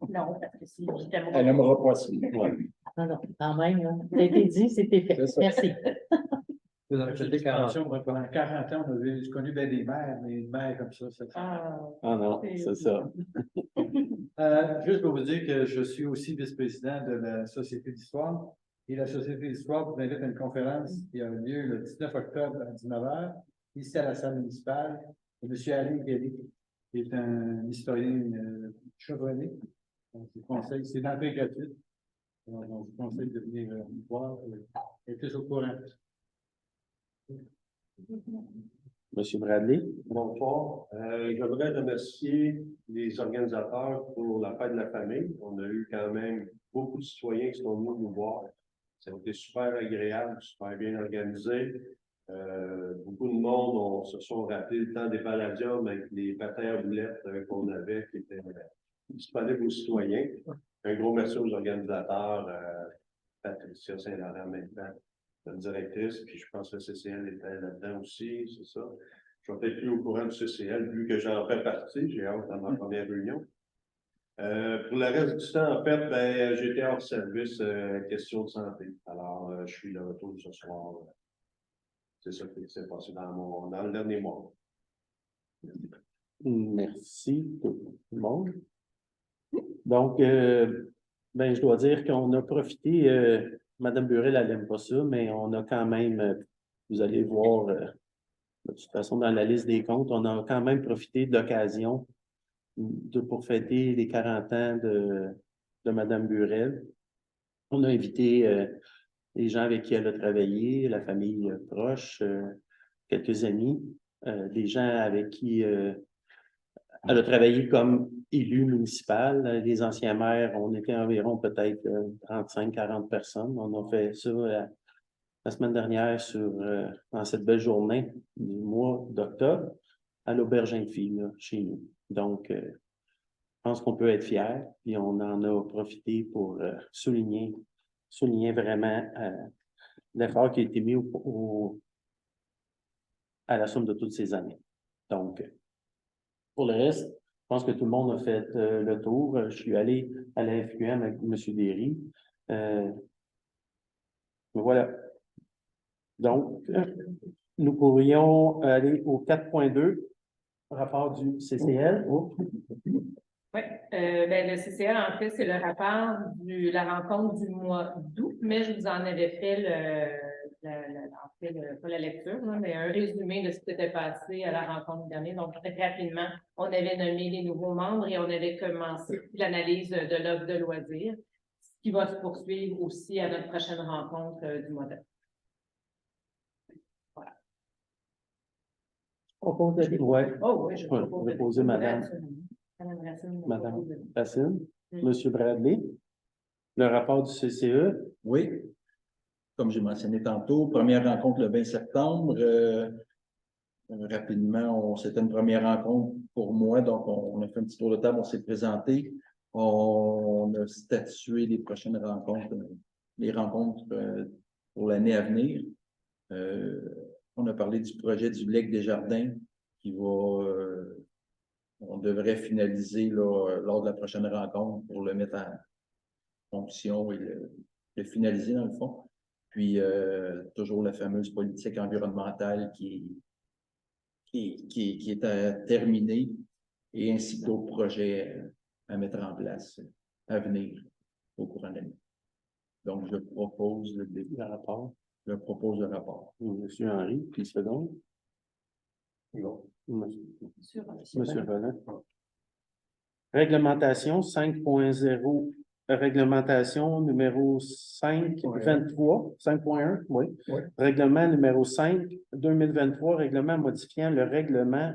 Non, parce que si je t'aime. Elle n'aimera pas ça. Non, non, quand même, là. Ça a été dit, c'était fait. Merci. C'était 40 pendant 40 ans, j'ai connu bien des maires, mais une mère comme ça, c'est Ah non, c'est ça. Juste pour vous dire que je suis aussi vice-président de la Société d'histoire. Et la Société d'histoire vous invite à une conférence qui a lieu le 19 octobre à 19h, ici à la salle municipale. Et M. Alain Kelly, qui est un historien chevronné. Donc, je vous conseille, c'est d'entrée gratuite. Donc, je vous conseille de venir voir et plus au courant. Monsieur Bradley. Bonsoir. J'aimerais remercier les organisateurs pour la fête de la famille. On a eu quand même beaucoup de citoyens qui sont venus nous voir. Ça a été super agréable, super bien organisé. Beaucoup de monde se sont rappelé le temps des palladiums avec les patins à boulettes qu'on avait qui étaient disponibles aux citoyens. Un gros merci aux organisateurs, Patricia Saint-Laurent maintenant, la directrice, puis je pense que le CCL était là-dedans aussi, c'est ça. Je suis peut-être plus au courant du CCL, vu que j'en fais partie, j'ai hâte à ma première réunion. Pour le reste du temps, en fait, j'étais hors service, question de santé. Alors, je suis de retour ce soir. C'est ça qui s'est passé dans le dernier mois. Merci tout le monde. Donc, je dois dire qu'on a profité, Mme Burel, elle n'aime pas ça, mais on a quand même, vous allez voir, de toute façon, dans la liste des comptes, on a quand même profité de l'occasion pour fêter les 40 ans de Mme Burel. On a invité les gens avec qui elle a travaillé, la famille proche, quelques amis, des gens avec qui elle a travaillé comme élue municipale. Les anciens maires, on était environ peut-être 35-40 personnes. On a fait ça la semaine dernière dans cette belle journée du mois d'octobre à l'Auberge Infie, chez nous. Donc, je pense qu'on peut être fiers, puis on en a profité pour souligner vraiment l'effort qui a été mis à la somme de toutes ces années. Donc, pour le reste, je pense que tout le monde a fait le tour. Je suis allé à la FQM avec M. Derry. Voilà. Donc, nous pourrions aller au 4.2, rapport du CCL. Oui, le CCL, en fait, c'est le rapport de la rencontre du mois d'août, mais je vous en avais fait pas la lecture, mais un résumé de ce qui s'était passé à la rencontre dernière. Donc, très rapidement, on avait nommé les nouveaux membres et on avait commencé l'analyse de l'offre de loisirs, ce qui va se poursuivre aussi à notre prochaine rencontre du mois d'août. Voilà. Propose de Ouais. Oh oui, je propose de poser Madame Racine, Monsieur Bradley, le rapport du CCE. Oui. Comme j'ai mentionné tantôt, première rencontre le 20 septembre. Rapidement, c'était une première rencontre pour moi, donc on a fait un petit tour de table, on s'est présenté. On a statué les prochaines rencontres, les rencontres pour l'année à venir. On a parlé du projet du Lac des Jardins qui va, on devrait finaliser là, lors de la prochaine rencontre pour le mettre en fonction et le finaliser dans le fond. Puis, toujours la fameuse politique environnementale qui est à terminer et ainsi que d'autres projets à mettre en place à venir au courant de l'année. Donc, je propose le rapport. Je propose le rapport. Monsieur Henry, puis second. Non. Monsieur Roland. Réglementation 5.0, réglementation numéro 5.23, 5.1, oui. Oui. Règlement numéro 5, 2023, règlement modifiant le règlement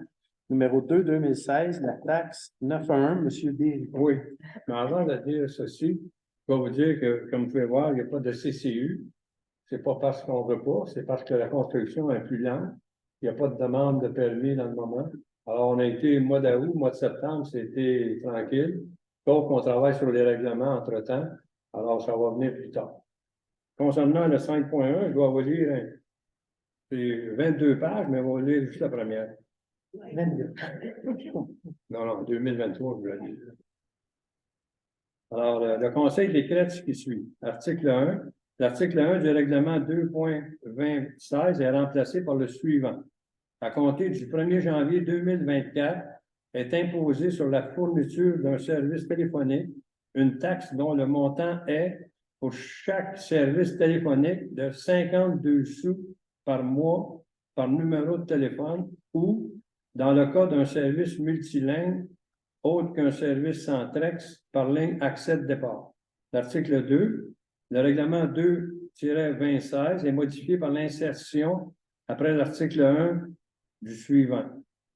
numéro 2, 2016, la taxe 9.1, Monsieur Derry. Oui, mais avant de dire ceci, je vais vous dire que, comme vous pouvez voir, il n'y a pas de CCU. C'est pas parce qu'on ne veut pas, c'est parce que la construction est plus lente. Il n'y a pas de demande de permis dans le moment. Alors, on a été mois d'août, mois de septembre, c'était tranquille. Donc, on travaille sur les règlements entre-temps. Alors, ça va venir plus tard. Concernant le 5.1, je dois vous dire, c'est 22 pages, mais on va lire juste la première. 22. Non, 2023, je l'ai dit. Alors, le Conseil décrète ce qui suit. Article 1. L'article 1 du règlement 2.2016 est remplacé par le suivant. À compter du 1er janvier 2024, est imposée sur la fourniture d'un service téléphonique une taxe dont le montant est, pour chaque service téléphonique, de 52 sous par mois par numéro de téléphone ou, dans le cas d'un service multiligne, autre qu'un service sans texte, par ligne accès de départ. L'article 2, le règlement 2-2016 est modifié par l'insertion, après l'article 1, du suivant.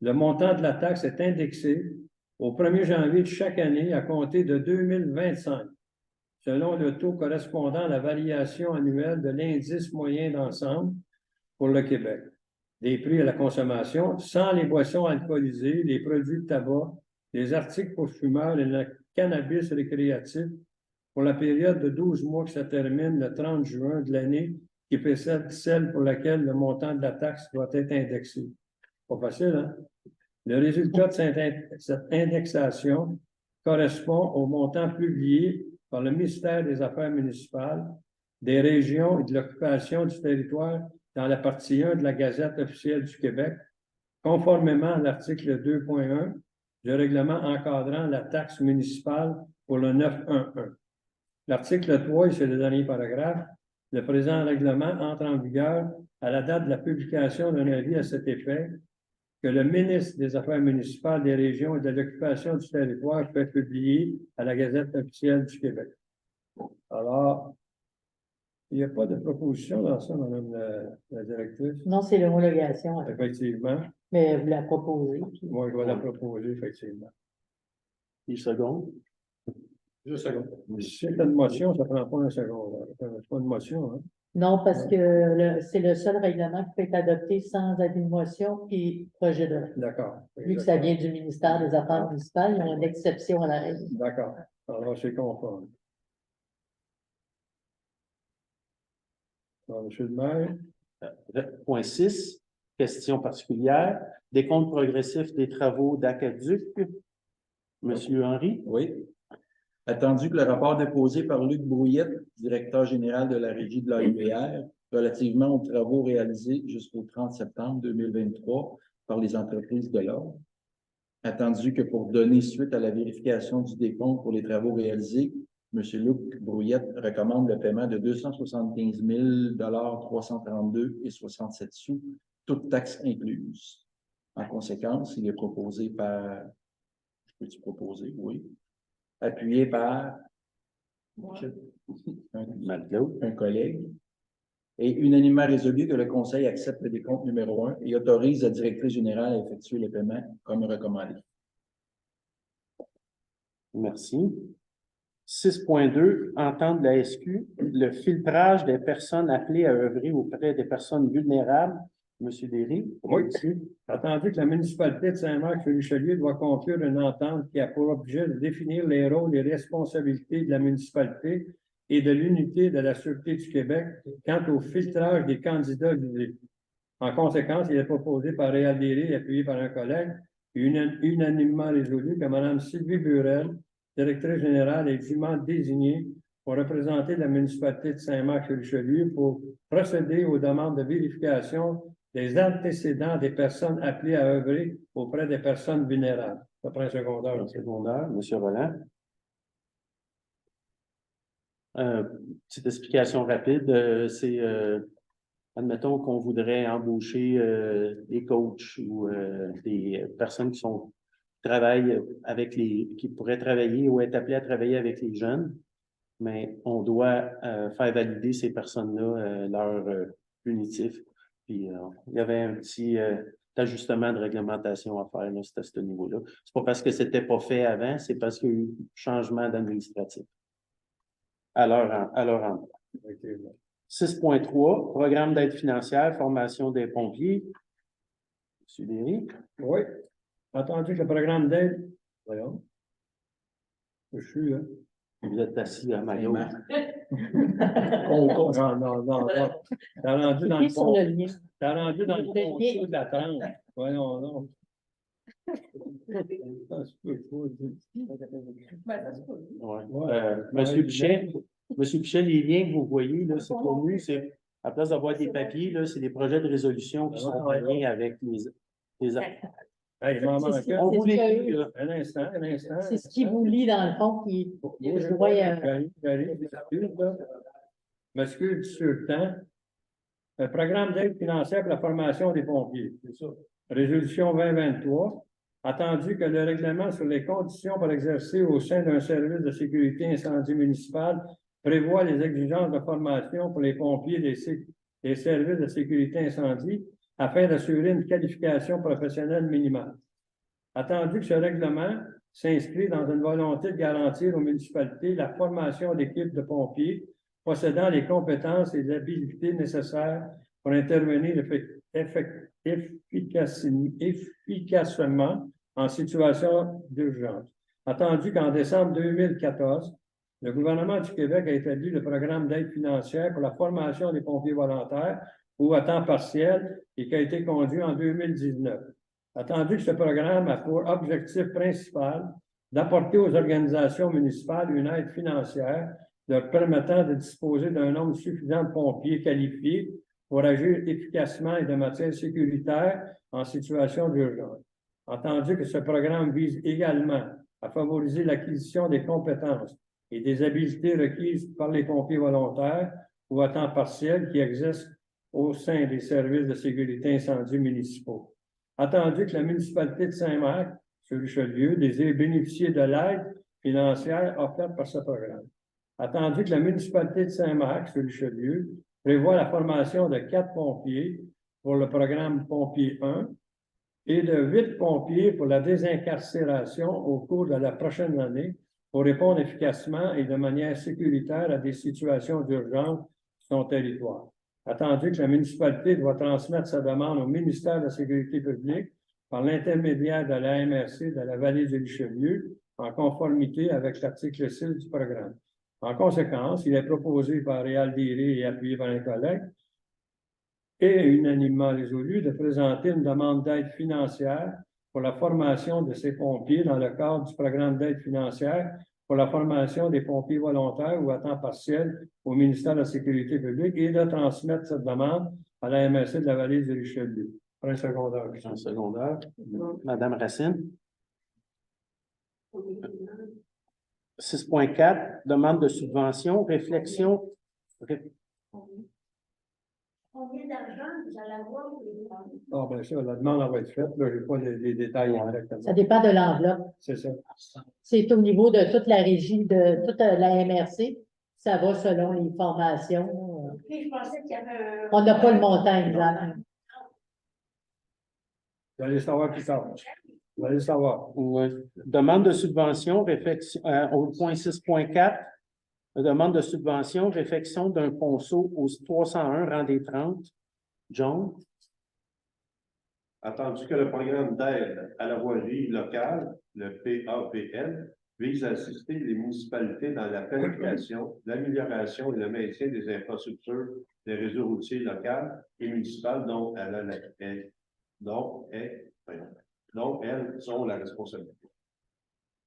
Le montant de la taxe est indexé au 1er janvier de chaque année à compter de 2025, selon le taux correspondant à la variation annuelle de l'indice moyen d'ensemble pour le Québec. Des prix à la consommation, sans les boissons alcoolisées, les produits de tabac, les articles pour fumeurs et le cannabis récréatif pour la période de 12 mois qui se termine le 30 juin de l'année qui précède celle pour laquelle le montant de la taxe doit être indexé. Pas facile, hein? Le résultat de cette indexation correspond au montant publié par le ministère des Affaires municipales, des régions et de l'occupation du territoire dans la partie 1 de la Gazette officielle du Québec, conformément à l'article 2.1 du règlement encadrant la taxe municipale pour le 911. L'article 3, et c'est le dernier paragraphe, le présent règlement entre en vigueur à la date de la publication d'un avis à cet effet que le ministre des Affaires municipales, des régions et de l'occupation du territoire fait publier à la Gazette officielle du Québec. Alors, il n'y a pas de proposition dans ça, Madame la directrice. Non, c'est l'homologation. Effectivement. Mais vous la proposez. Moi, je vais la proposer, effectivement. Il seconde. Juste un second. Si c'est une motion, ça ne prend pas un second. C'est pas une motion, hein? Non, parce que c'est le seul règlement qui peut être adopté sans avis de motion et projet de loi. D'accord. Vu que ça vient du ministère des Affaires municipales, ils ont une exception à la règle. D'accord. Alors, c'est conforme. Alors, Monsieur le maire. Point 6, question particulière, décompte progressif des travaux d'Aqueduc. Monsieur Henry. Oui. Attendu que le rapport déposé par Luc Brouillette, directeur général de la Régie de l'AUVR, relativement aux travaux réalisés jusqu'au 30 septembre 2023 par les entreprises de l'ordre. Attendu que pour donner suite à la vérification du décompte pour les travaux réalisés, M. Luc Brouillette recommande le paiement de 275 332,67 sous, toutes taxes incluses. En conséquence, il est proposé par... Peux-tu proposer? Oui. Appuyé par un collègue, et unanimement résolu que le Conseil accepte le décompte numéro 1 et autorise la directrice générale à effectuer le paiement comme recommandé. Merci. 6.2, entendre la SQ, le filtrage des personnes appelées à œuvrer auprès des personnes vulnérables Monsieur Derry? Oui, attendu que la municipalité de Saint-Marc-sur-Richelieu doit conclure une entente qui a pour objet de définir les rôles et responsabilités de la municipalité et de l'unité de la Sûreté du Québec quant au filtrage des candidats visés. En conséquence, il est proposé par Réal Derry, appuyé par un collègue, unanimement résolu que Mme Sylvie Burel, directrice générale, est dûment désignée pour représenter la municipalité de Saint-Marc-sur-Richelieu pour procéder aux demandes de vérification des antécédents des personnes appelées à œuvrer auprès des personnes vulnérables. Après un secondaire. Un secondaire, Monsieur Roland. Petite explication rapide, admettons qu'on voudrait embaucher des coachs ou des personnes qui travaillent avec qui pourraient travailler ou être appelées à travailler avec les jeunes, mais on doit faire valider ces personnes-là leur punitif. Puis il y avait un petit ajustement de réglementation à faire là, à ce niveau-là. C'est pas parce que c'était pas fait avant, c'est parce qu'il y a eu changement d'administratif à leur endroit. 6.3, programme d'aide financière, formation des pompiers. M. Derry. Oui. Attendu que le programme d'aide. Voyons. Je suis, hein. Vous êtes assis à Maillot. Non. T'as rendu dans le Sur le lien. T'as rendu dans le contour de la tranche. Voyons, non. Monsieur Pichet, les liens que vous voyez, là, c'est pour nous, c'est, à place d'avoir des papiers, là, c'est des projets de résolution qui sont en lien avec les Hey, il m'en manque un. On vous l'écrit, là. Un instant. C'est ce qui vous lie dans le fond, qui je vois. M'excuse sur le temps. Le programme d'aide financière pour la formation des pompiers. C'est ça. Résolution 2023. Attendu que le règlement sur les conditions pour exercer au sein d'un service de sécurité incendie municipal prévoit les exigences de formation pour les pompiers des services de sécurité incendie afin d'assurer une qualification professionnelle minimale. Attendu que ce règlement s'inscrit dans une volonté de garantir aux municipalités la formation d'équipes de pompiers possédant les compétences et les habilités nécessaires pour intervenir efficacement en situation d'urgence. Attendu qu'en décembre 2014, le gouvernement du Québec a établi le programme d'aide financière pour la formation des pompiers volontaires ou à temps partiel et qui a été conduit en 2019. Attendu que ce programme a pour objectif principal d'apporter aux organisations municipales une aide financière leur permettant de disposer d'un nombre suffisant de pompiers qualifiés pour agir efficacement et de matière sécuritaire en situation d'urgence. Entendu que ce programme vise également à favoriser l'acquisition des compétences et des habiletés requises par les pompiers volontaires ou à temps partiel qui existent au sein des services de sécurité incendie municipaux. Attendu que la municipalité de Saint-Marc, sur Richelieu, désire bénéficier de l'aide financière offerte par ce programme. Attendu que la municipalité de Saint-Marc, sur Richelieu, prévoit la formation de 4 pompiers pour le programme Pompier 1 et de 8 pompiers pour la désincarcération au cours de la prochaine année pour répondre efficacement et de manière sécuritaire à des situations d'urgence sur son territoire. Attendu que la municipalité doit transmettre sa demande au ministère de la Sécurité publique par l'intermédiaire de la MRC de la vallée du Richelieu en conformité avec l'article 6 du programme. En conséquence, il est proposé par Réal Derry et appuyé par un collègue et unanimement résolu de présenter une demande d'aide financière pour la formation de ces pompiers dans le cadre du programme d'aide financière pour la formation des pompiers volontaires ou à temps partiel au ministère de la Sécurité publique et de transmettre cette demande à la MRC de la vallée du Richelieu. Un secondaire. Un secondaire. Madame Racine. 6.4, demande de subvention, réflexion. Combien d'argent vous allez avoir pour les demandes? Ah, bien sûr, la demande va être faite. Là, je n'ai pas les détails exactement. Ça dépend de l'enveloppe. C'est ça. C'est au niveau de toute la régie, de toute la MRC. Ça va selon les formations. Ok, je pensais qu'il y avait On n'a pas le montant exact. Vous allez savoir plus tard. Vous allez savoir. Oui. Demande de subvention, réflexion, au point 6.4, demande de subvention, réfection d'un ponceau au 301 rang des 30. John? Attendu que le programme d'aide à la voirie locale, le PAVL, vise à assister les municipalités dans la planification, l'amélioration et le maintien des infrastructures des réseaux routiers locaux et municipaux dont elles sont la responsabilité.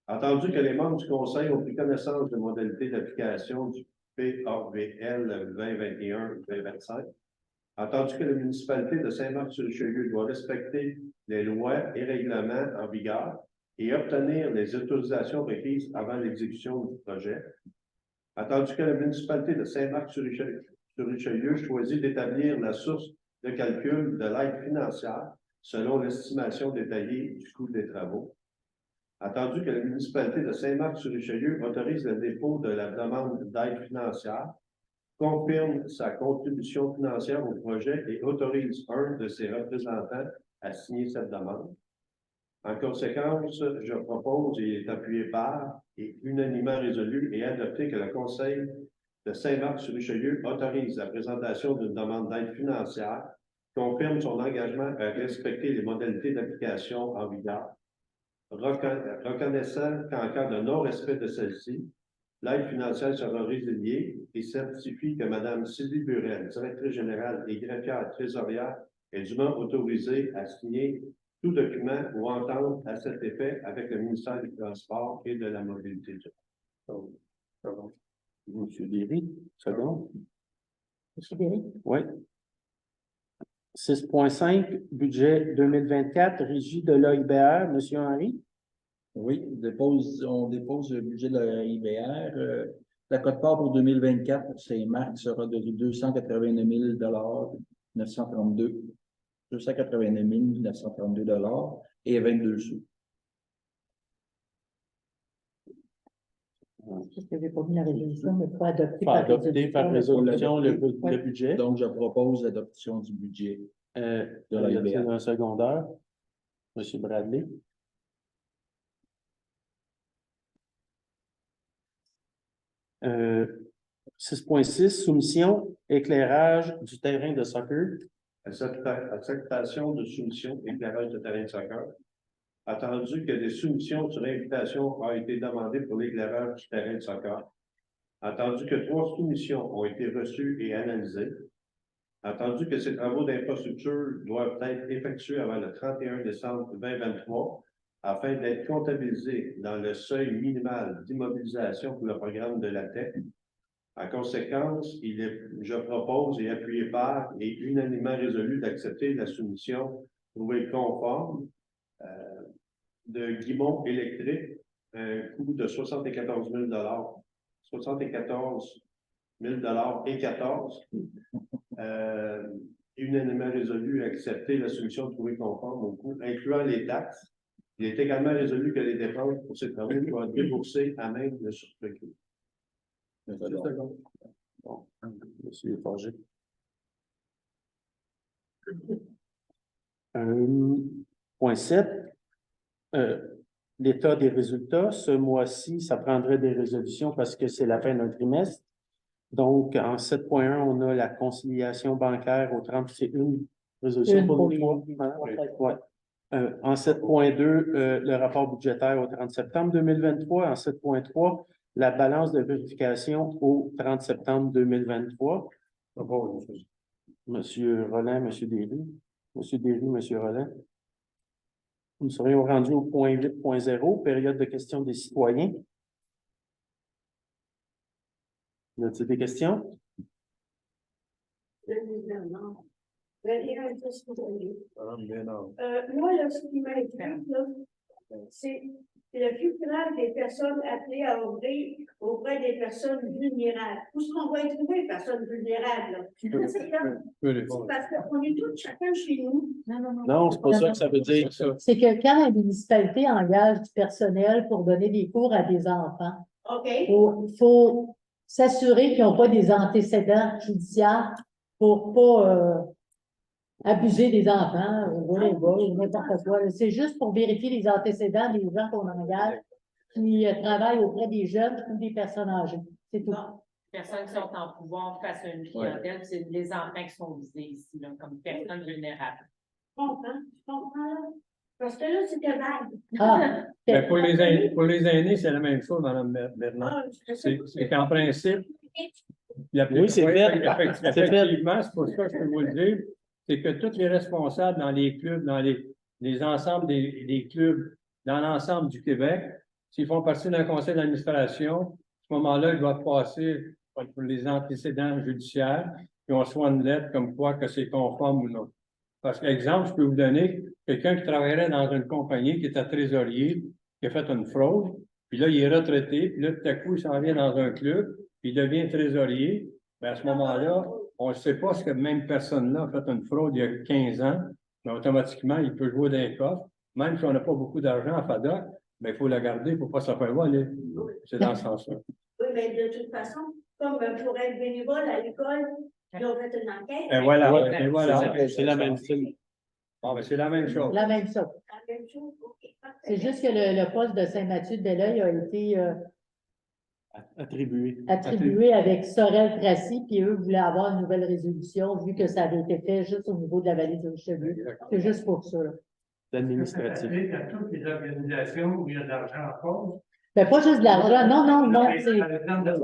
Entendu que les membres du Conseil ont pris connaissance des modalités d'application du PAVL 2021-2025, entendu que la municipalité de Saint-Marc-sur-Richelieu doit respecter les lois et règlements en vigueur et obtenir les autorisations requises avant l'exécution du projet, entendu que la municipalité de Saint-Marc-sur-Richelieu choisit d'établir la source de calcul de l'aide financière selon l'estimation détaillée du coût des travaux, entendu que la municipalité de Saint-Marc-sur-Richelieu autorise le dépôt de la demande d'aide financière, confirme sa contribution financière au projet et autorise un de ses représentants à signer cette demande. En conséquence, je propose et est appuyé par et unanimement résolu et adopté que le Conseil de Saint-Marc-sur-Richelieu autorise la présentation d'une demande d'aide financière, confirme son engagement à respecter les modalités d'application en vigueur, reconnaissant qu'en cas de non-respect de celle-ci, l'aide financière sera résiliée et certifie que Mme Sylvie Burel, directrice générale et greffière trésorière, est dûment autorisée à signer tout document ou entente à cet effet avec le ministère du Transport et de la Mobilité durable. Monsieur Derry, second. Monsieur Derry? Oui. 6.5, budget 2024, régie de l'AIBR, Monsieur Henry. Oui, on dépose le budget de la IBR. La quote-part pour 2024 pour Saint-Marc sera de 289 932. 289 932 et 22 sous. Parce que j'ai pas mis la résolution, mais pas adopter Pas adopté par résolution le Ouais. budget. Donc, je propose l'adoption du budget de la IBR. Un secondaire. Monsieur Bradley. Euh, 6.6, soumission, éclairage du terrain de soccer. Acceptation de soumission éclairage de terrain de soccer. Attendu que des soumissions sur invitation ont été demandées pour l'éclairage du terrain de soccer. Attendu que 3 soumissions ont été reçues et analysées. Attendu que ces travaux d'infrastructure doivent être effectués avant le 31 décembre 2023 afin d'être comptabilisés dans le seuil minimal d'immobilisation pour le programme de la TEC. En conséquence, je propose et appuyé par et unanimement résolu d'accepter la soumission trouvée conforme de Guimont Électrique, un coût de 74 000 74 000 et 14. Unanimement résolu d'accepter la solution trouvée conforme au coût, incluant les taxes. Il est également résolu que les dépenses pour ces travaux soient déboursées à même le surplus. Bon, monsieur Forger. Point 7. L'état des résultats. Ce mois-ci, ça prendrait des résolutions parce que c'est la fin d'un trimestre. Donc, en 7.1, on a la conciliation bancaire au 30, c'est une résolution pour les trois. Ouais. En 7.2, le rapport budgétaire au 30 septembre 2023. En 7.3, la balance de vérification au 30 septembre 2023. Monsieur Roland, Monsieur Derry. Monsieur Derry, Monsieur Roland. Nous serions rendus au point 8.0, période de questions des citoyens. Y a-t-il des questions? Moi, là, ce qui m'inquiète, c'est le filtrage des personnes appelées à ouvrir auprès des personnes vulnérables. Où est-ce qu'on va y trouver les personnes vulnérables? C'est parce qu'on est tous chacun chez nous. Non, c'est pas ça que ça veut dire. C'est que quand la municipalité engage du personnel pour donner des cours à des enfants, OK. faut s'assurer qu'ils n'ont pas des antécédents judiciaires pour pas abuser des enfants, ou n'importe quoi. C'est juste pour vérifier les antécédents des gens qu'on engage qui travaillent auprès des jeunes ou des personnes âgées. C'est tout. Les personnes qui sont en pouvoir face à une clientèle, c'est les enfants qui sont visés ici, là, comme personnes vulnérables. Je comprends. Parce que là, c'était vague. Ah, Ben, pour les aînés, c'est la même chose, Mme Bernard. C'est qu'en principe, Oui, c'est fait. effectivement, c'est pour ça que je peux vous le dire, c'est que tous les responsables dans les clubs, dans les ensembles des clubs, dans l'ensemble du Québec, s'ils font partie d'un conseil d'administration, à ce moment-là, ils doivent passer pour les antécédents judiciaires, puis on reçoit une lettre comme quoi que c'est conforme ou non. Parce qu'exemple, je peux vous donner quelqu'un qui travaillerait dans une compagnie qui était trésorier, qui a fait une fraude, puis là, il est retraité, puis là, tout à coup, il s'en vient dans un club, puis il devient trésorier. Bien, à ce moment-là, on ne sait pas ce que même personne-là a fait une fraude il y a 15 ans, mais automatiquement, il peut jouer d'un coffre. Même si on n'a pas beaucoup d'argent à FADOC, bien, il faut la garder, il ne faut pas s'en faire voler. C'est dans ce sens-là. Oui, mais de toute façon, comme pour être bénévole à l'école, ils ont fait une enquête. Et voilà. C'est la même chose. Bon, ben, c'est la même chose. la même chose. La même chose, ok, parfait. C'est juste que le poste de Saint-Mathieu-de-Belleuil a été Attribué. avec Sorel-Tracy, puis eux voulaient avoir une nouvelle résolution, vu que ça avait été fait juste au niveau de la vallée du Richelieu. C'est juste pour ça, là. C'est administratif. À toutes les organisations où il y a de l'argent en cause. Mais pas juste de l'argent, non,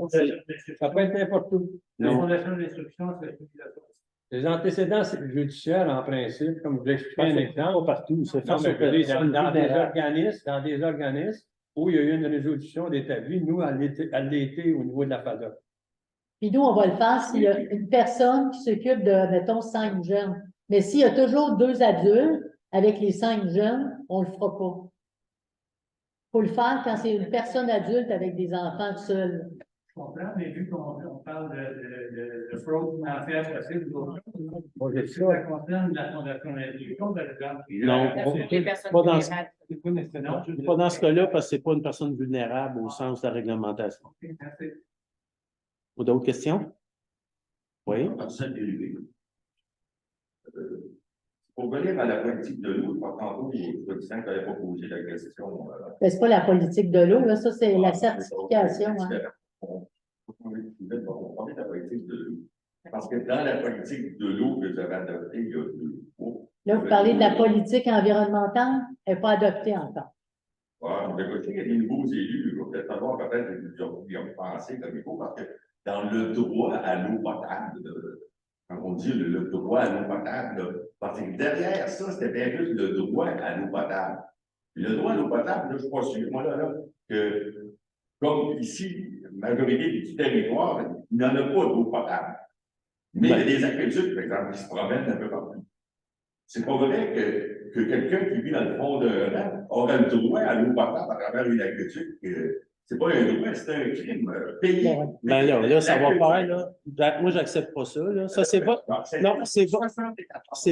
c'est... Ça peut être n'importe où. Non. Les fondations d'instruction, c'est les antécédents judiciaires, en principe, comme je vous l'expliquais un exemple. Partout. C'est Non, mais je veux dire, face dans des organismes où il y a eu une résolution d'établi, nous, elle l'était au niveau de la FADOC. Puis nous, on va le faire s'il y a une personne qui s'occupe de, mettons, 5 jeunes. Mais s'il y a toujours 2 adultes avec les 5 jeunes, on le fera pas. Faut le faire quand c'est une personne adulte avec des enfants seuls. Je comprends, mais vu qu'on parle de fraude financière possible, ça concerne la fondation d'instruction, par exemple. Non, Les personnes pas dans, vulnérables. pas dans ce cas-là, parce que c'est pas une personne vulnérable au sens de la réglementation. Ou d'autres questions? Oui. Pour venir à la politique de l'eau, tantôt, je disais que tu n'avais pas posé la question. Mais c'est pas la politique de l'eau, là, ça, c'est la certification. Hein. On parler de la politique de l'eau. Parce que dans la politique de l'eau que vous avez adoptée, il y a 2 mots. Là, vous parlez de la politique environnementale, elle n'est pas adoptée encore. Ouais, mais écoutez, il y a des nouveaux élus, il va peut-être falloir peut-être y penser comme il faut, parce que dans le droit à l'eau potable, quand on dit le droit à l'eau potable, là, parce que derrière ça, c'était bien plus le droit à l'eau potable. Puis le droit à l'eau potable, là, je ne suis pas sûr, moi, là, que comme ici, la majorité du territoire, il n'y en a pas d'eau potable. Mais il y a des aqueducs, par exemple, qui se promènent un peu partout. C'est pas vrai que quelqu'un qui vit dans le fond d'un lac aurait le droit à l'eau potable à travers une aqueduc. C'est pas un droit, c'est un crime payé. Ben là, ça va faire, là. Moi, j'accepte pas ça, là. Ça, c'est votre, non, c'est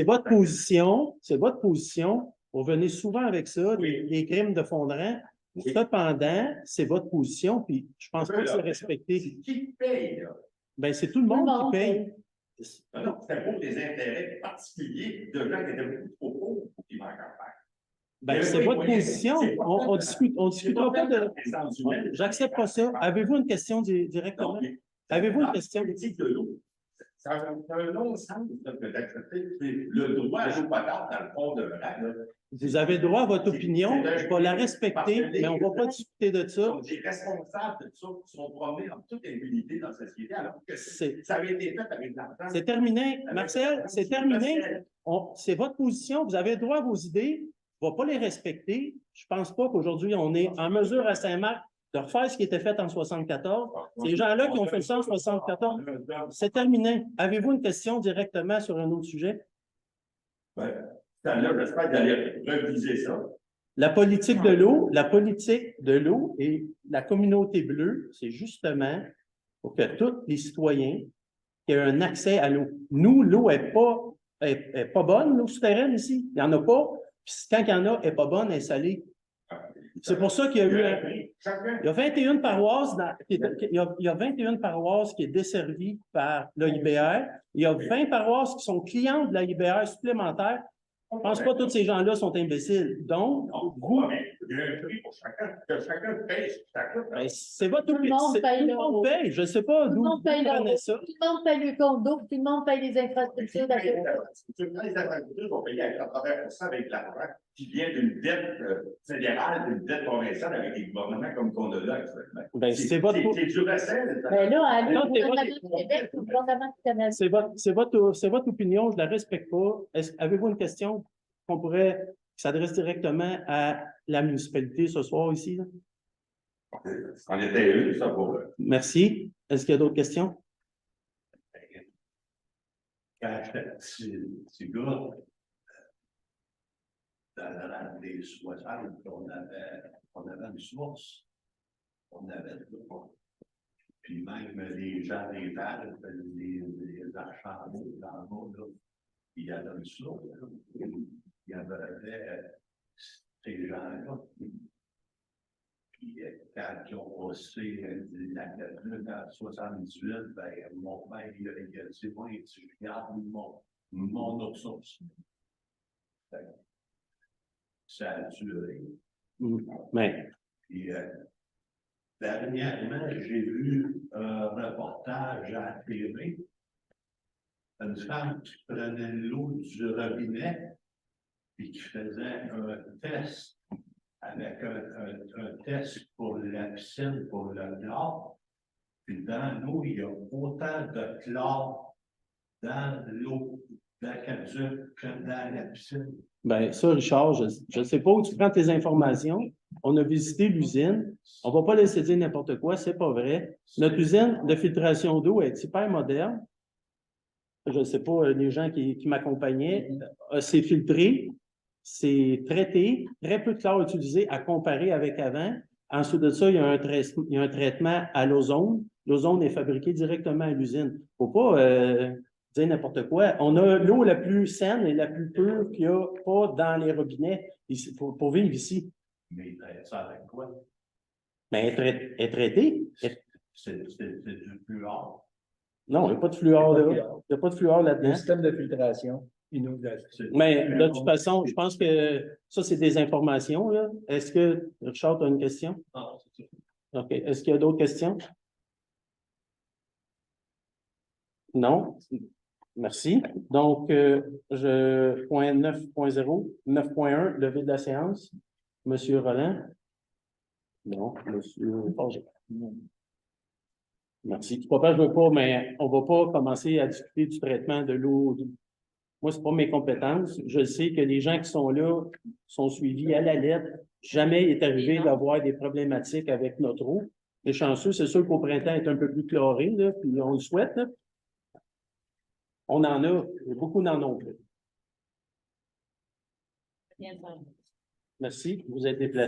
votre position. C'est votre position. Vous venez souvent avec ça, des crimes de fondrant. Cependant, c'est votre position, puis je pense pas que c'est respecté. C'est qui paye, là? Ben, c'est tout le monde qui paye. Non, c'était pour des intérêts particuliers de gens qui étaient beaucoup trop pauvres pour qu'ils manquent en faire. Ben, c'est votre position. On discutera pas de. J'accepte pas ça. Avez-vous une question directement? Avez-vous une question? De l'eau. Ça a un long sens d'accepter le droit à l'eau potable dans le fond de lac. Vous avez droit à votre opinion. Je vais la respecter, mais on ne va pas discuter de ça. Donc, les responsables de ça sont promenés en toute impunité dans la société, alors que ça avait été fait avec l'argent. C'est terminé. Marcel, c'est terminé. C'est votre position. Vous avez droit à vos idées. On ne va pas les respecter. Je ne pense pas qu'aujourd'hui, on est en mesure à Saint-Marc de refaire ce qui était fait en 74. Ces gens-là qui ont fait ça en 74, c'est terminé. Avez-vous une question directement sur un autre sujet? Ben, là, j'espère d'aller reviser ça. La politique de l'eau et la communauté bleue, c'est justement pour que tous les citoyens aient un accès à l'eau. Nous, l'eau n'est pas bonne, l'eau souterraine ici. Il n'y en a pas. Puis quand il y en a, elle n'est pas bonne, elle est salée. C'est pour ça qu'il y a eu il y a 21 paroisses il y a 21 paroisses qui sont desservies par l'AIBR. Il y a 20 paroisses qui sont clientes de l'AIBR supplémentaires. Je pense pas que tous ces gens-là sont imbéciles. Donc, vous, Il y a un prix pour chacun, que chacun paye chacun. ben, c'est votre Tout le monde c'est- paye tout le le monde haut. paye. Je sais pas Tout le d'où monde paye vous le prenez haut. ça. Tout le monde paye le condo, tout le monde paye les infrastructures Les d'agriculture. agriculteurs vont payer à 80% avec l'argent qui vient d'une dette fédérale, d'une dette provinciale avec des gouvernements comme qu'on a là actuellement. Ben, c'est votre- C'est du recel. Mais là, allez Non, au c'est gouvernement votre- du Québec ou au gouvernement du Canada. C'est votre opinion, je la respecte pas. Avez-vous une question qu'on pourrait, qui s'adresse directement à la municipalité ce soir ici, là? On était une, ça pour. Merci. Est-ce qu'il y a d'autres questions? Quand j'étais petit gars, dans les 60, on avait une source. On avait de l'eau. Puis même les gens des Valles, les archands dans le monde, là, il y avait une source. Il y avait ces gens-là. Puis quand ils ont passé la Catholique en 78, ben, mon père, il a dit, moi, tu regardes mon ressource. Ça a duré. Mais, Puis, dernièrement, j'ai vu un reportage à la TV. Une femme qui prenait l'eau du robinet et qui faisait un test avec un test pour la piscine, pour le chlore. Puis dans l'eau, il y a autant de chlore dans l'eau d'aqueduc que dans la piscine. ben, ça, Richard, je ne sais pas où tu prends tes informations. On a visité l'usine. On ne va pas laisser dire n'importe quoi, c'est pas vrai. Notre usine de filtration d'eau est hyper moderne. Je ne sais pas, les gens qui m'accompagnaient, c'est filtré, c'est traité, très peu de chlore utilisé à comparer avec avant. Ensuite de ça, il y a un traitement à l'ozone. L'ozone est fabriqué directement à l'usine. Il ne faut pas dire n'importe quoi. On a l'eau la plus saine et la plus pure qu'il n'y a pas dans les robinets ici, pour vivre ici. Mais ça avec quoi? Mais elle est traitée. C'est du fluor. Non, il n'y a pas de fluor là. Il n'y a pas de fluor Le là-dedans. système de filtration. Mais de toute façon, je pense que ça, c'est des informations, là. Est-ce que, Richard, tu as une question? Non, c'est ça. OK. Est-ce qu'il y a d'autres questions? Non? Merci. Donc, point 9.0, 9.1, levé de la séance. Monsieur Roland? Non, monsieur Forger. Merci. Papa, je veux pas, mais on va pas commencer à discuter du traitement de l'eau. Moi, c'est pas mes compétences. Je sais que les gens qui sont là sont suivis à la lettre. Jamais il est arrivé d'avoir des problématiques avec notre eau. Les chanceux, c'est sûr qu'au printemps, est un peu plus chloré, là, puis on le souhaite, là. On en a, beaucoup n'en ont plus. Merci, vous êtes déplacé.